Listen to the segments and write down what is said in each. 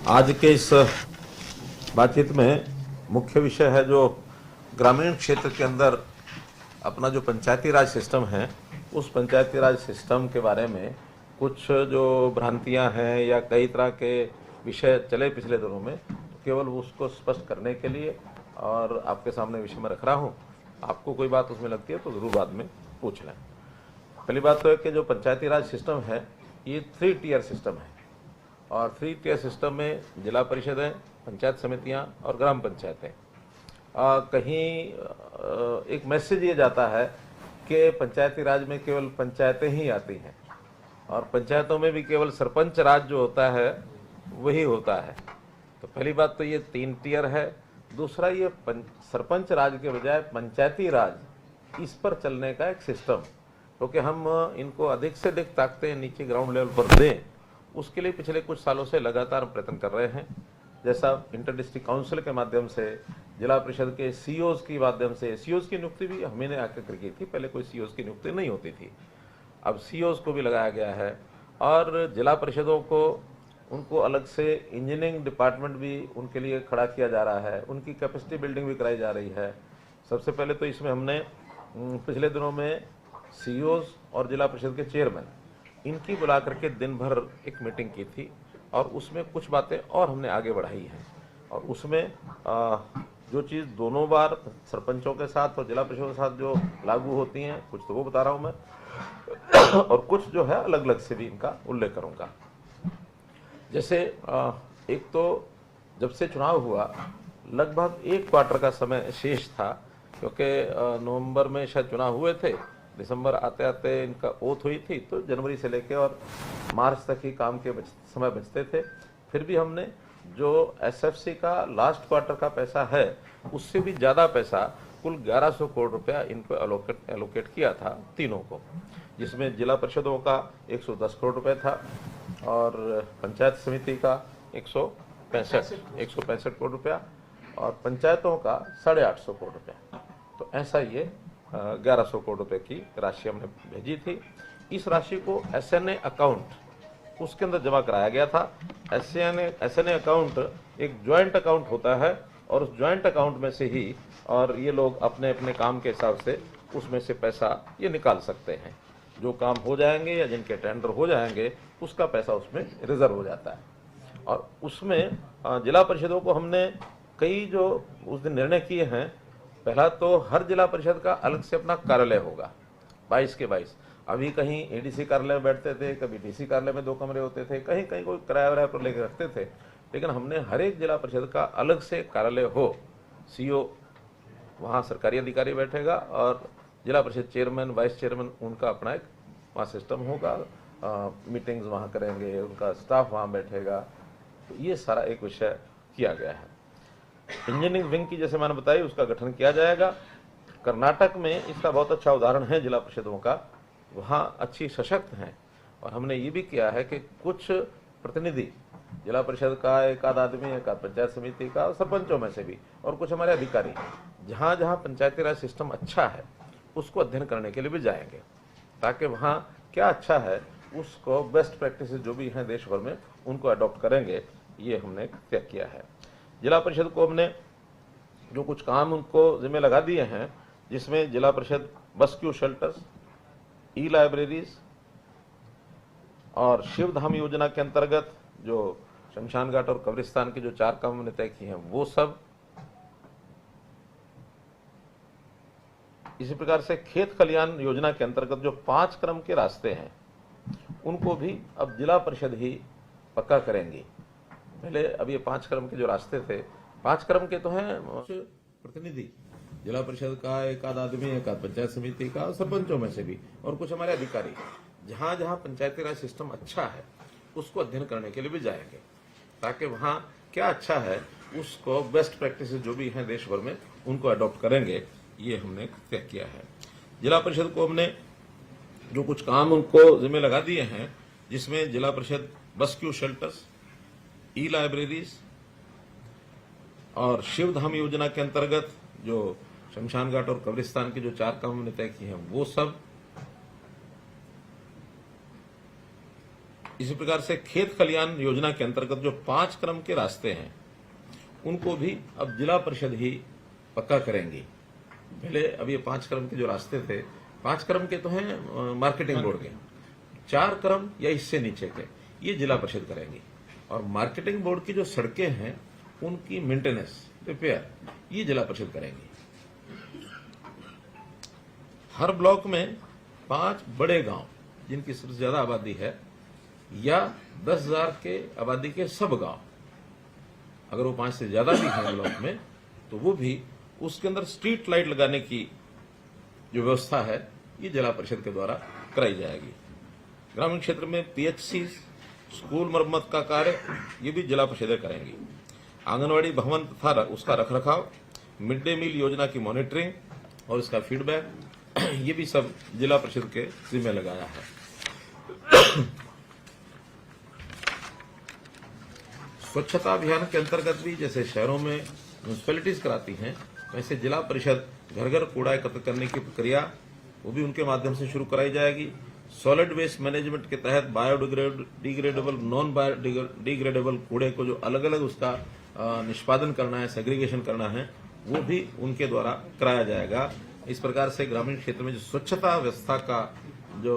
आज के इस बातचीत में मुख्य विषय है जो ग्रामीण क्षेत्र के अंदर अपना जो पंचायती राज सिस्टम है, उस पंचायती राज सिस्टम के बारे में कुछ जो भ्रांतियां हैं या कई तरह के विषय चले पिछले दिनों में, तो केवल उसको स्पष्ट करने के लिए और आपके सामने विषय में रख रहा हूं। आपको कोई बात उसमें लगती है तो ज़रूर बाद में पूछ लें। पहली बात तो है कि जो पंचायती राज सिस्टम है ये 3 टियर सिस्टम है और 3 टियर सिस्टम में जिला परिषदें, पंचायत समितियां और ग्राम पंचायतें। कहीं एक मैसेज ये जाता है कि पंचायती राज में केवल पंचायतें ही आती हैं और पंचायतों में भी केवल सरपंच राज जो होता है वही होता है। तो पहली बात तो ये 3 टियर है। दूसरा, ये सरपंच राज के बजाय पंचायती राज, इस पर चलने का एक सिस्टम, क्योंकि हम इनको अधिक से अधिक ताकतें नीचे ग्राउंड लेवल पर दें, उसके लिए पिछले कुछ सालों से लगातार प्रयत्न कर रहे हैं। जैसा इंटर डिस्ट्रिक्ट काउंसिल के माध्यम से, जिला परिषद के सीओज के माध्यम से, सीओज की नियुक्ति भी हमने आकर की थी, पहले कोई सीओज की नियुक्ति नहीं होती थी, अब सीओज को भी लगाया गया है। और जिला परिषदों को उनको अलग से इंजीनियरिंग डिपार्टमेंट भी उनके लिए खड़ा किया जा रहा है, उनकी कैपेसिटी बिल्डिंग भी कराई जा रही है। सबसे पहले तो इसमें हमने पिछले दिनों में सीओज और जिला परिषद के चेयरमैन, इनकी बुला करके दिन भर एक मीटिंग की थी और उसमें कुछ बातें और हमने आगे बढ़ाई हैं। और उसमें जो चीज़ दोनों बार सरपंचों के साथ और जिला परिषद के साथ जो लागू होती हैं, कुछ तो वो बता रहा हूँ मैं और कुछ जो है अलग अलग से भी इनका उल्लेख करूँगा। जैसे एक तो जब से चुनाव हुआ लगभग 1 क्वार्टर का समय शेष था, क्योंकि नवंबर में शायद चुनाव हुए थे, दिसंबर आते आते इनका ओथ हुई थी, तो जनवरी से लेकर और मार्च तक ही काम के समय बचते थे। फिर भी हमने जो एसएफसी का लास्ट क्वार्टर का पैसा है उससे भी ज़्यादा पैसा, कुल 1100 करोड़ रुपया इनको एलोकेट किया था तीनों को, जिसमें जिला परिषदों का 110 करोड़ रुपये था और पंचायत समिति का 165 करोड़ रुपया और पंचायतों का 850 करोड़ रुपया। तो ऐसा ये 1100 करोड़ रुपए की राशि हमने भेजी थी। इस राशि को एसएनए अकाउंट उसके अंदर जमा कराया गया था। एसएनए अकाउंट एक ज्वाइंट अकाउंट होता है और उस ज्वाइंट अकाउंट में से ही और ये लोग अपने अपने काम के हिसाब से उसमें से पैसा ये निकाल सकते हैं। जो काम हो जाएंगे या जिनके टेंडर हो जाएंगे उसका पैसा उसमें रिजर्व हो जाता है। और उसमें जिला परिषदों को हमने कई जो उस दिन निर्णय किए हैं, पहला तो हर जिला परिषद का अलग से अपना कार्यालय होगा, 22 के 22। अभी कहीं एडीसी कार्यालय में बैठते थे, कभी डीसी कार्यालय में 2 कमरे होते थे, कहीं कहीं कोई किराया वराया पर लेकर रखते थे, लेकिन हमने हर एक जिला परिषद का अलग से कार्यालय हो। सीओ वहाँ सरकारी अधिकारी बैठेगा और जिला परिषद चेयरमैन, वाइस चेयरमैन, उनका अपना एक वहाँ सिस्टम होगा, मीटिंग्स वहाँ करेंगे, उनका स्टाफ वहाँ बैठेगा। तो ये सारा एक विषय किया गया है। इंजीनियरिंग विंग की जैसे मैंने बताई उसका गठन किया जाएगा। कर्नाटक में इसका बहुत अच्छा उदाहरण है जिला परिषदों का, वहाँ अच्छी सशक्त हैं और हमने ये भी किया है कि कुछ प्रतिनिधि जिला परिषद का, एक आध आदमी, एक आध पंचायत समिति का, सरपंचों में से भी, और कुछ हमारे अधिकारी जहाँ जहाँ पंचायती राज सिस्टम अच्छा है उसको अध्ययन करने के लिए भी जाएंगे, ताकि वहाँ क्या अच्छा है उसको बेस्ट प्रैक्टिस जो भी हैं देश भर में उनको अडॉप्ट करेंगे। ये हमने तय किया है। जिला परिषद को हमने जो कुछ काम उनको जिम्मे लगा दिए हैं, जिसमें जिला परिषद बस्क्यू शेल्टर्स, ई लाइब्रेरीज और शिवधाम योजना के अंतर्गत जो शमशान घाट और कब्रिस्तान के जो 4 काम हमने तय किए हैं वो सब, इसी प्रकार से खेत खलियान योजना के अंतर्गत जो 5 क्रम के रास्ते हैं उनको भी अब जिला परिषद ही पक्का करेंगी। पहले अब ये 5 क्रम के जो रास्ते थे, 5 क्रम के तो हैं प्रतिनिधि जिला परिषद का, एक आध आदमी, एक आध पंचायत समिति का, सरपंचों में से भी, और कुछ हमारे अधिकारी जहाँ जहाँ पंचायती राज सिस्टम अच्छा है उसको अध्ययन करने के लिए भी जाएंगे, ताकि वहाँ क्या अच्छा है उसको बेस्ट प्रैक्टिस जो भी हैं देश भर में उनको अडॉप्ट करेंगे। ये हमने तय किया है। जिला परिषद को हमने जो कुछ काम उनको जिम्मे लगा दिए हैं, जिसमें जिला परिषद बस्क्यू शेल्टर्स, ई लाइब्रेरीज और शिवधाम योजना के अंतर्गत जो शमशान घाट और कब्रिस्तान के जो 4 काम हमने तय किए हैं वो सब, इसी प्रकार से खेत खलियान योजना के अंतर्गत जो 5 क्रम के रास्ते हैं उनको भी अब जिला परिषद ही पक्का करेंगी। पहले अब ये 5 क्रम के जो रास्ते थे, 5 क्रम के तो हैं मार्केटिंग बोर्ड के, 4 क्रम या इससे नीचे के ये जिला परिषद करेंगी। और मार्केटिंग बोर्ड की जो सड़कें हैं उनकी मेंटेनेंस, रिपेयर ये जिला परिषद करेंगी। हर ब्लॉक में 5 बड़े गांव जिनकी सबसे ज्यादा आबादी है या 10,000 के आबादी के सब गांव, अगर वो 5 से ज्यादा भी हैं ब्लॉक में तो वो भी उसके अंदर स्ट्रीट लाइट लगाने की जो व्यवस्था है ये जिला परिषद के द्वारा कराई जाएगी। ग्रामीण क्षेत्र में पीएचसी, स्कूल मरम्मत का कार्य ये भी जिला परिषदें करेंगी। आंगनवाड़ी भवन तथा उसका रखरखाव, मिड डे मील योजना की मॉनिटरिंग और इसका फीडबैक ये भी सब जिला परिषद के जिम्मे लगाया है। स्वच्छता अभियान के अंतर्गत भी जैसे शहरों में म्यूनिसिपैलिटीज कराती हैं, वैसे जिला परिषद घर घर कूड़ा एकत्र करने की प्रक्रिया वो भी उनके माध्यम से शुरू कराई जाएगी। सॉलिड वेस्ट मैनेजमेंट के तहत बायोडिग्रेडेबल, नॉन बायोडिग्रेडेबल कूड़े को जो अलग अलग उसका निष्पादन करना है, सेग्रीगेशन करना है, वो भी उनके द्वारा कराया जाएगा। इस प्रकार से ग्रामीण क्षेत्र में जो स्वच्छता व्यवस्था का जो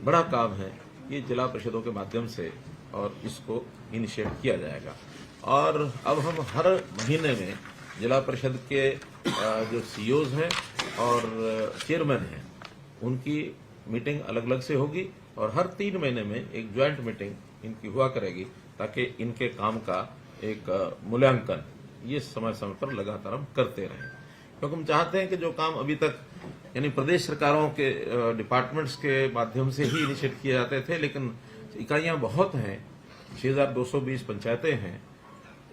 बड़ा काम है ये जिला परिषदों के माध्यम से और इसको इनिशिएट किया जाएगा। और अब हम हर महीने में जिला परिषद के जो सीईओज हैं और चेयरमैन हैं उनकी मीटिंग अलग अलग से होगी और हर 3 महीने में एक ज्वाइंट मीटिंग इनकी हुआ करेगी ताकि इनके काम का एक मूल्यांकन ये समय समय पर लगातार हम करते रहें। क्योंकि हम चाहते हैं कि जो काम अभी तक यानी प्रदेश सरकारों के डिपार्टमेंट्स के माध्यम से ही इनिशिएट किए जाते थे, लेकिन इकाइयां बहुत हैं, 6,220 पंचायतें हैं,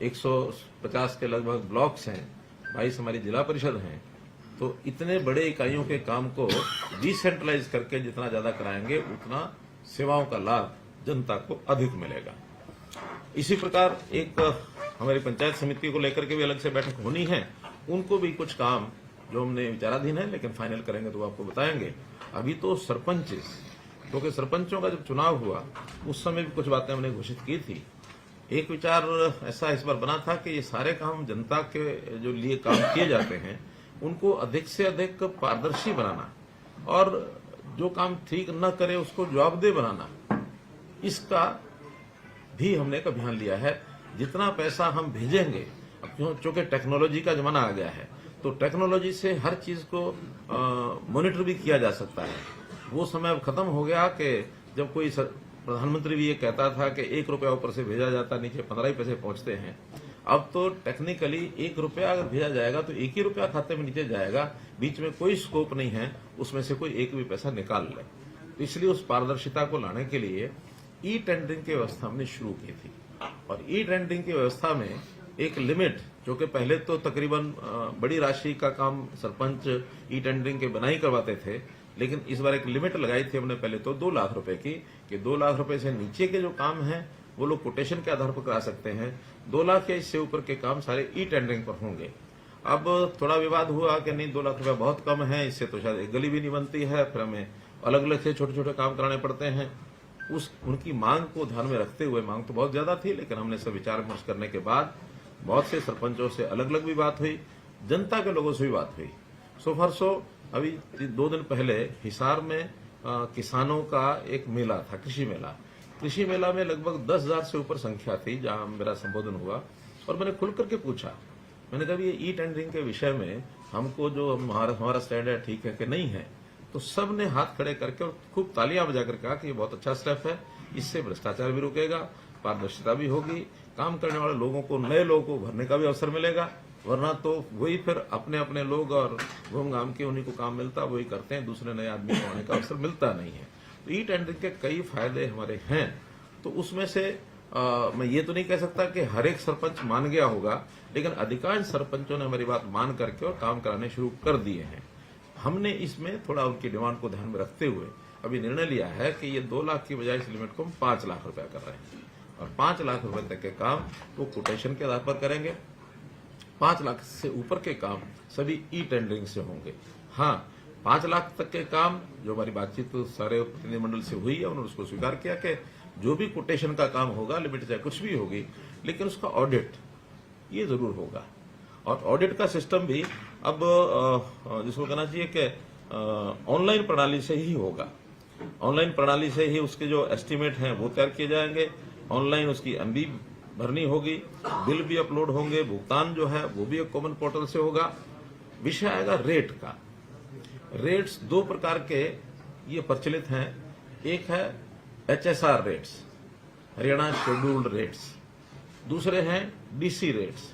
150 के लगभग ब्लॉक्स हैं, 22 हमारी जिला परिषद हैं, तो इतने बड़े इकाइयों के काम को डिसेंट्रलाइज करके जितना ज्यादा कराएंगे उतना सेवाओं का लाभ जनता को अधिक मिलेगा। इसी प्रकार एक हमारी पंचायत समिति को लेकर के भी अलग से बैठक होनी है, उनको भी कुछ काम जो हमने विचाराधीन है लेकिन फाइनल करेंगे तो आपको बताएंगे। अभी तो सरपंच, क्योंकि सरपंचों का जब चुनाव हुआ उस समय भी कुछ बातें हमने घोषित की थी। एक विचार ऐसा इस बार बना था कि ये सारे काम जनता के जो लिए काम किए जाते हैं उनको अधिक से अधिक पारदर्शी बनाना और जो काम ठीक न करे उसको जवाबदेह बनाना, इसका भी हमने एक अभियान लिया है। जितना पैसा हम भेजेंगे, अब चूंकि टेक्नोलॉजी का जमाना आ गया है तो टेक्नोलॉजी से हर चीज को मॉनिटर भी किया जा सकता है। वो समय अब खत्म हो गया कि जब कोई प्रधानमंत्री भी ये कहता था कि 1 रुपया ऊपर से भेजा जाता, नीचे 15 ही पैसे पहुंचते हैं। अब तो टेक्निकली 1 रुपया अगर भेजा जाएगा तो 1 ही रुपया खाते में नीचे जाएगा, बीच में कोई स्कोप नहीं है उसमें से कोई एक भी पैसा निकाल ले। तो इसलिए उस पारदर्शिता को लाने के लिए ई टेंडरिंग की व्यवस्था हमने शुरू की थी। और ई टेंडरिंग की व्यवस्था में एक लिमिट, जो कि पहले तो तकरीबन बड़ी राशि का काम सरपंच ई टेंडरिंग के बनाई करवाते थे, लेकिन इस बार एक लिमिट लगाई थी हमने पहले तो 2 लाख रुपए की, कि 2 लाख रुपए से नीचे के जो काम हैं वो लोग कोटेशन के आधार पर करा सकते हैं, 2 लाख या इससे ऊपर के काम सारे ई टेंडरिंग पर होंगे। अब थोड़ा विवाद हुआ कि नहीं 2 लाख रुपया बहुत कम है, इससे तो शायद एक गली भी नहीं बनती है, फिर हमें अलग अलग से छोटे छोटे काम कराने पड़ते हैं। उनकी मांग को ध्यान में रखते हुए, मांग तो बहुत ज्यादा थी लेकिन हमने सब विचार विमर्श करने के बाद बहुत से सरपंचों से अलग अलग भी बात हुई, जनता के लोगों से भी बात हुई। सो फॉर सो अभी 2 दिन पहले हिसार में किसानों का एक मेला था, कृषि मेला। कृषि मेला में लगभग 10,000 से ऊपर संख्या थी जहां मेरा संबोधन हुआ और मैंने खुल करके पूछा, मैंने कहा ये ई टेंडरिंग के विषय में हमको जो हमारा स्टैंड है ठीक है कि नहीं है। तो सब ने हाथ खड़े करके और खूब तालियां बजाकर कहा कि ये बहुत अच्छा स्टेप है, इससे भ्रष्टाचार भी रुकेगा, पारदर्शिता भी होगी, काम करने वाले लोगों को, नए लोगों को भरने का भी अवसर मिलेगा, वरना तो वही फिर अपने अपने लोग और घूम घाम के उन्हीं को काम मिलता वही करते हैं, दूसरे नए आदमी को आने का अवसर मिलता नहीं है। तो ई टेंडरिंग के कई फायदे हमारे हैं। तो उसमें से मैं ये तो नहीं कह सकता कि हर एक सरपंच मान गया होगा, लेकिन अधिकांश सरपंचों ने हमारी बात मान करके और काम कराने शुरू कर दिए हैं। हमने इसमें थोड़ा उनकी डिमांड को ध्यान में रखते हुए अभी निर्णय लिया है कि ये 2 लाख की बजाय इस लिमिट को हम 5 लाख रुपया कर रहे हैं और 5 लाख रुपए तक के काम वो कोटेशन के आधार पर करेंगे। 5 लाख से ऊपर के काम सभी ई टेंडरिंग से होंगे। हाँ, 5 लाख तक के काम जो हमारी बातचीत तो सारे प्रतिनिधिमंडल से हुई है, उन्होंने उसको स्वीकार किया कि जो भी कोटेशन का काम होगा, लिमिट चाहे कुछ भी होगी, लेकिन उसका ऑडिट ये जरूर होगा। और ऑडिट का सिस्टम भी अब जिसको कहना चाहिए कि ऑनलाइन प्रणाली से ही होगा। ऑनलाइन प्रणाली से ही उसके जो एस्टीमेट हैं वो तैयार किए जाएंगे, ऑनलाइन उसकी एमबी भरनी होगी, बिल भी अपलोड होंगे, भुगतान जो है वो भी एक कॉमन पोर्टल से होगा। विषय आएगा रेट का। रेट्स दो प्रकार के ये प्रचलित हैं। एक है HSR rates, Haryana scheduled rates, दूसरे हैं डीसी रेट्स।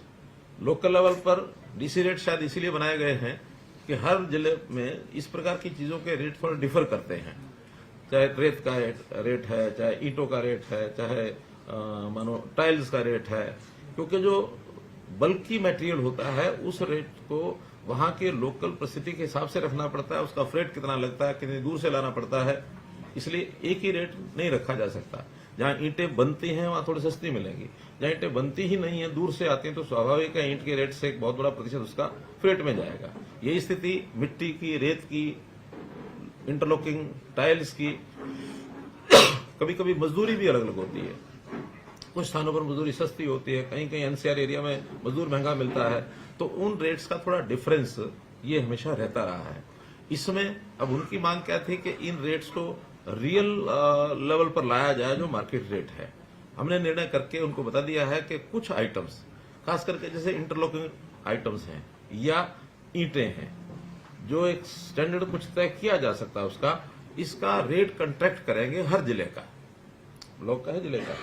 लोकल लेवल पर डीसी रेट शायद इसीलिए बनाए गए हैं कि हर जिले में इस प्रकार की चीजों के रेट थोड़ा डिफर करते हैं। चाहे रेत का रेट है, चाहे ईंटों का रेट है, चाहे मानो टाइल्स का रेट है, क्योंकि जो बल्कि मटेरियल होता है उस रेट को वहां के लोकल परिस्थिति के हिसाब से रखना पड़ता है। उसका फ्रेट कितना लगता है, कितनी दूर से लाना पड़ता है, इसलिए एक ही रेट नहीं रखा जा सकता। जहां ईंटें बनती हैं वहां थोड़ी सस्ती मिलेंगी, जहां ईंटें बनती ही नहीं है, दूर से आती हैं, तो स्वाभाविक है ईंट के रेट से एक बहुत बड़ा प्रतिशत उसका फ्रेट में जाएगा। यही स्थिति मिट्टी की, रेत की, इंटरलॉकिंग टाइल्स की, कभी कभी मजदूरी भी अलग अलग होती है। कुछ स्थानों पर मजदूरी सस्ती होती है, कहीं कहीं एनसीआर एरिया में मजदूर महंगा मिलता है, तो उन रेट्स का थोड़ा डिफरेंस ये हमेशा रहता रहा है। इसमें अब उनकी मांग क्या थी कि इन रेट्स को रियल लेवल पर लाया जाए जो मार्केट रेट है। हमने निर्णय करके उनको बता दिया है कि कुछ आइटम्स, खास करके जैसे इंटरलॉकिंग आइटम्स हैं या ईंटें हैं, जो एक स्टैंडर्ड कुछ तय किया जा सकता है उसका, इसका रेट कंट्रैक्ट करेंगे हर जिले का। ब्लॉक का है, जिले का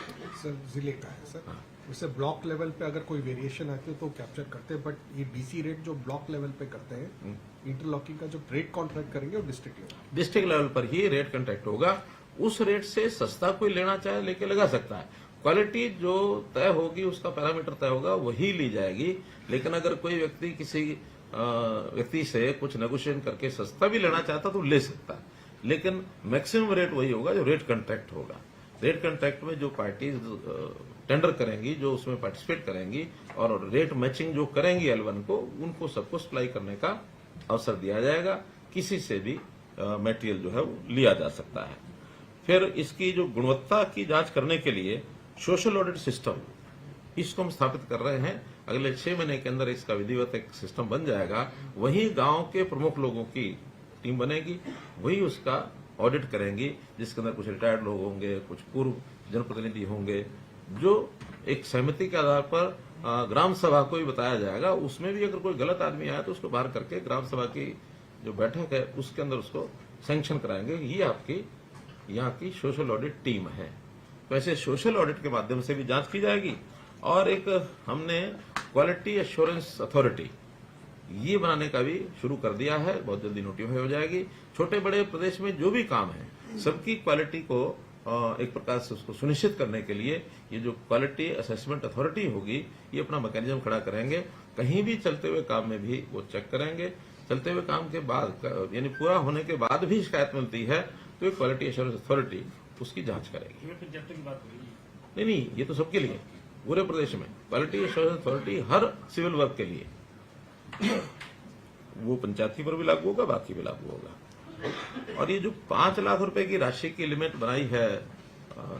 सर, जिले का है सर। उससे ब्लॉक लेवल पे अगर कोई वेरिएशन आती है तो कैप्चर करते हैं, बट ये डीसी रेट जो ब्लॉक लेवल पे करते हैं, इंटरलॉकिंग का जो रेट कॉन्ट्रैक्ट करेंगे वो डिस्ट्रिक्ट लेवल पर ही रेट कॉन्ट्रैक्ट होगा। उस रेट से सस्ता कोई लेना चाहे लेके लगा सकता है। क्वालिटी जो तय होगी, उसका पैरामीटर तय होगा, वही ली जाएगी। लेकिन अगर कोई व्यक्ति किसी व्यक्ति से कुछ नेगोशिएशन करके सस्ता भी लेना चाहता तो ले सकता है, लेकिन मैक्सिमम रेट वही होगा जो रेट कॉन्ट्रैक्ट होगा। रेट कॉन्ट्रैक्ट में जो पार्टीज टेंडर करेंगी, जो उसमें पार्टिसिपेट करेंगी और रेट मैचिंग जो करेंगी L1 को, उनको सबको सप्लाई करने का अवसर दिया जाएगा। किसी से भी मटेरियल जो है वो लिया जा सकता है। फिर इसकी जो गुणवत्ता की जांच करने के लिए सोशल ऑडिट सिस्टम, इसको हम स्थापित कर रहे हैं। अगले 6 महीने के अंदर इसका विधिवत एक सिस्टम बन जाएगा। वही गांव के प्रमुख लोगों की टीम बनेगी, वही उसका ऑडिट करेंगी, जिसके अंदर कुछ रिटायर्ड लोग होंगे, कुछ पूर्व जनप्रतिनिधि होंगे, जो एक सहमति के आधार पर ग्राम सभा को भी बताया जाएगा। उसमें भी अगर कोई गलत आदमी आया तो उसको बाहर करके ग्राम सभा की जो बैठक है उसके अंदर उसको सैंक्शन कराएंगे। ये आपकी यहाँ की सोशल ऑडिट टीम है। तो ऐसे सोशल ऑडिट के माध्यम से भी जांच की जाएगी। और एक हमने क्वालिटी एश्योरेंस अथॉरिटी ये बनाने का भी शुरू कर दिया है, बहुत जल्दी नोटिफाई हो जाएगी। छोटे बड़े प्रदेश में जो भी काम है, सबकी क्वालिटी को एक प्रकार से उसको सुनिश्चित करने के लिए ये जो क्वालिटी असेसमेंट अथॉरिटी होगी, ये अपना मैकेनिज्म खड़ा करेंगे। कहीं भी चलते हुए काम में भी वो चेक करेंगे। चलते हुए काम के बाद, यानी पूरा होने के बाद भी शिकायत मिलती है तो ये क्वालिटी एश्योरेंस अथॉरिटी उसकी जांच करेगी। नहीं, ये तो सबके लिए, पूरे प्रदेश में क्वालिटी एश्योरेंस अथॉरिटी हर सिविल वर्क के लिए, वो पंचायती पर भी लागू होगा, बाकी भी लागू होगा। और ये जो 5 लाख रुपए की राशि की लिमिट बनाई है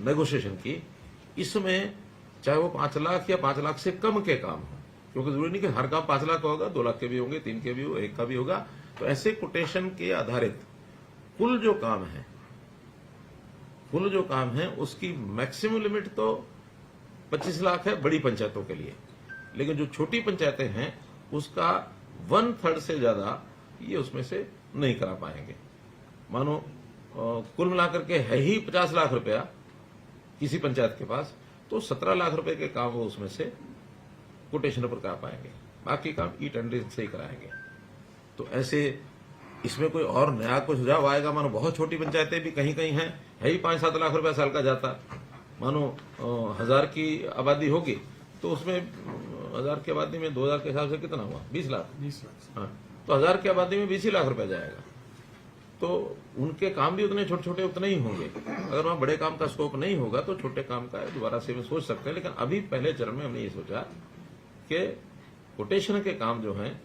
नेगोशिएशन की, इसमें चाहे वो 5 लाख या 5 लाख से कम के काम हो, क्योंकि जरूरी नहीं कि हर काम 5 लाख का होगा, 2 लाख के भी होंगे, 3 के भी हो, 1 का भी होगा। तो ऐसे कोटेशन के आधारित कुल जो काम है उसकी मैक्सिमम लिमिट तो 25 लाख है बड़ी पंचायतों के लिए, लेकिन जो छोटी पंचायतें हैं उसका 1/3 से ज्यादा ये उसमें से नहीं करा पाएंगे। मानो कुल मिलाकर के है ही 50 लाख रुपया किसी पंचायत के पास, तो 17 लाख रुपए के काम वो उसमें से कोटेशन पर करा पाएंगे, बाकी काम ई टेंडरिंग से ही कराएंगे। तो ऐसे इसमें कोई और नया कोई सुझाव आएगा। मानो बहुत छोटी पंचायतें भी कहीं कहीं हैं, है ही 5-7 लाख रुपया साल का जाता। मानो 1000 की आबादी होगी तो उसमें 1000 की आबादी में 2000 के हिसाब से कितना हुआ, 20 लाख। हाँ, तो 1000 की आबादी में 20 लाख रुपया जाएगा। तो उनके काम भी उतने छोटे छोटे उतने ही होंगे। अगर वहां बड़े काम का स्कोप नहीं होगा तो छोटे काम का दोबारा से में सोच सकते हैं। लेकिन अभी पहले चरण में हमने ये सोचा कि कोटेशन के काम जो हैं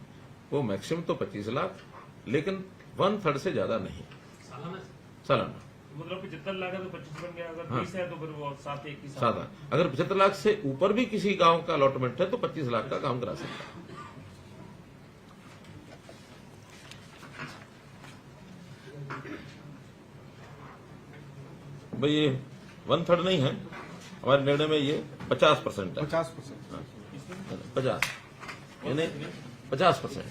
वो मैक्सिमम तो 25 लाख, लेकिन 1/3 से ज्यादा नहीं सालाना। मतलब 75 लाख है तो 25 बन गया, अगर हाँ। 20 है तो फिर वो 7 1 की सादा। अगर 75 लाख से ऊपर भी किसी गांव का अलॉटमेंट है तो 25 लाख का काम करा सकता है। भाई ये 1/3 नहीं है, हमारे निर्णय में ये 50% है। 50%। 50 यानी 50%।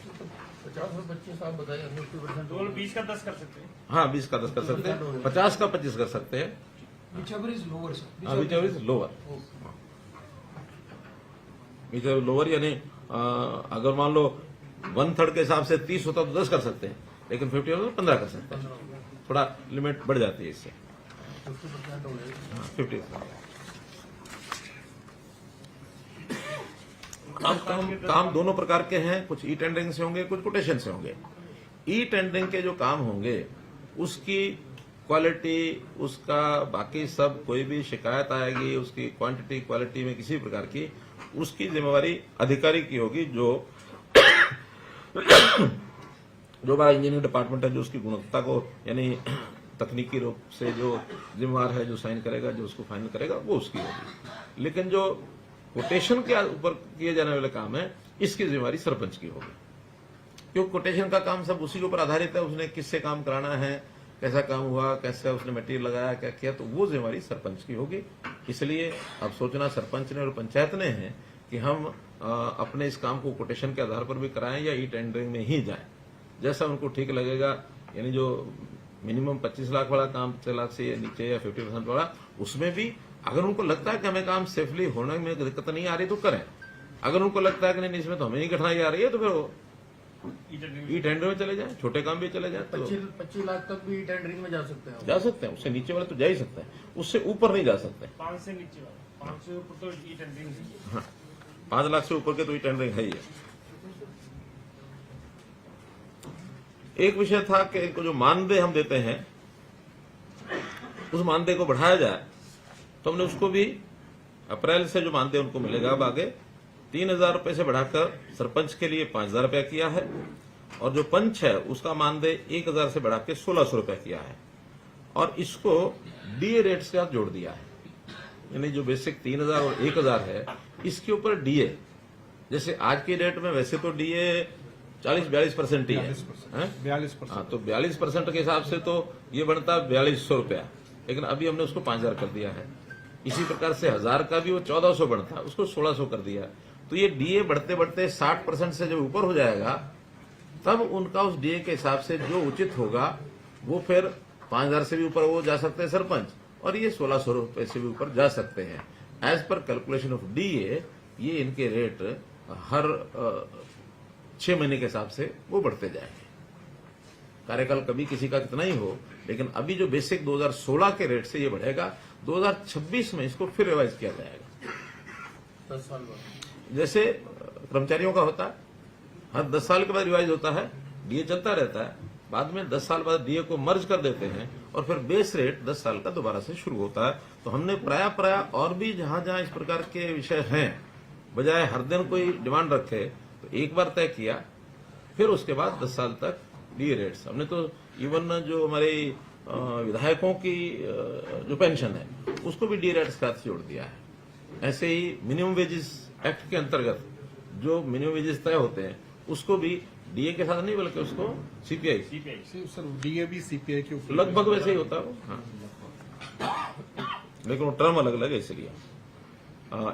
50 और 25 आप बताइए, 50%। तो 20 का 10 कर सकते हैं। हाँ 20 का 10 कर सकते हैं, 50 का 25 कर सकते हैं। Whichever is lower, sir. Which is lower, which is lower यानी अगर मान लो 1/3 के हिसाब से 30 होता तो 10 कर सकते हैं, लेकिन 50 होता तो 15 कर सकते हैं। थोड़ा लिमिट बढ़ जाती है इससे। 50% हो जाएगा। हाँ, 50। काम दोनों प्रकार के हैं, कुछ ई टेंडरिंग से होंगे, कुछ कोटेशन से होंगे। ई टेंडरिंग के जो काम होंगे उसकी क्वालिटी, उसका बाकी सब कोई भी शिकायत आएगी उसकी क्वांटिटी क्वालिटी में किसी प्रकार की, उसकी जिम्मेवारी अधिकारी की होगी, जो हमारा इंजीनियरिंग डिपार्टमेंट है, जो उसकी गुणवत्ता को यानी तकनीकी रूप से जो जिम्मेवार है, जो साइन करेगा, जो उसको फाइनल करेगा, वो उसकी होगी। लेकिन जो कोटेशन के ऊपर किए जाने वाले काम है, इसकी जिम्मेवारी सरपंच की होगी, क्योंकि कोटेशन का काम सब उसी के ऊपर आधारित है। उसने किससे काम कराना है, कैसा काम हुआ, कैसे उसने मटेरियल लगाया, क्या किया, तो वो जिम्मेवारी सरपंच की होगी। इसलिए अब सोचना सरपंच ने और पंचायत ने है कि हम अपने इस काम को कोटेशन के आधार पर भी कराएं या ई टेंडरिंग में ही जाएं, जैसा उनको ठीक लगेगा। यानी जो मिनिमम 25 लाख वाला काम 6 लाख से नीचे या 50% वाला, उसमें भी अगर उनको लगता है कि हमें काम सेफली होने में दिक्कत नहीं आ रही तो करें। अगर उनको लगता है कि नहीं इसमें तो हमें ही कठिनाई आ रही है तो फिर वो ई टेंडर में चले जाएं, छोटे काम भी चले जाएं। तो 25 लाख तक भी टेंडरिंग में जा सकते हैं। जा सकते हैं, उससे नीचे वाले तो जा ही सकते हैं, उससे ऊपर नहीं जा सकते। 5 से नीचे वाला, 5 से ऊपर तो ई टेंडरिंग है। हाँ, 5 लाख से ऊपर के तो ई टेंडरिंग है ही है। एक विषय था कि इनको जो मानदेय हम देते हैं उस मानदेय को बढ़ाया जाए, तो हमने उसको भी अप्रैल से जो मानदेय उनको मिलेगा अब आगे 3,000 रुपए से बढ़ाकर सरपंच के लिए 5,000 रुपया किया है, और जो पंच है उसका मानदेय 1,000 से बढ़ा के 1,600 रुपया किया है, और इसको डीए रेट से साथ जोड़ दिया है। यानी जो बेसिक 3,000 और 1,000 है, इसके ऊपर डीए, जैसे आज की डेट में वैसे तो डीए 40-42% ही है, 42%। हाँ, तो 42% के हिसाब से तो ये बनता है 4,200 रुपया, लेकिन अभी हमने उसको 5,000 कर दिया है। इसी प्रकार से 1,000 का भी वो 1,400 बनता है, उसको 1,600 कर दिया। तो ये डीए बढ़ते बढ़ते 60% से जब ऊपर हो जाएगा, तब उनका उस डीए के हिसाब से जो उचित होगा वो फिर 5,000 से भी ऊपर वो जा सकते हैं सरपंच, और ये 1,600 रुपए से भी ऊपर जा सकते हैं। As per calculation of DA ये इनके रेट हर 6 महीने के हिसाब से वो बढ़ते जाएंगे। कार्यकाल कभी किसी का कितना ही हो, लेकिन अभी जो बेसिक 2016 के रेट से ये बढ़ेगा, 2026 में इसको फिर रिवाइज किया जाएगा। 10 साल बाद जैसे कर्मचारियों का होता है, हर 10 साल के बाद रिवाइज होता है, डीए चलता रहता है, बाद में 10 साल बाद डीए को मर्ज कर देते हैं और फिर बेस रेट 10 साल का दोबारा से शुरू होता है। तो हमने प्राय और भी जहां जहां इस प्रकार के विषय हैं, बजाय हर दिन कोई डिमांड रखे, तो एक बार तय किया, फिर उसके बाद 10 साल तक डीए रेट्स। हमने तो इवन जो हमारे विधायकों की जो पेंशन है उसको भी डीए रेट्स के साथ जोड़ दिया है। ऐसे ही मिनिमम वेजेस एक्ट के अंतर्गत जो मिनिमम वेजेस तय होते हैं उसको भी डीए के साथ नहीं बल्कि उसको सीपीआई सर डीए भी सीपीआई के ऊपर लगभग वैसे ही होता है वो। हाँ, लेकिन वो टर्म अलग अलग है इसलिए।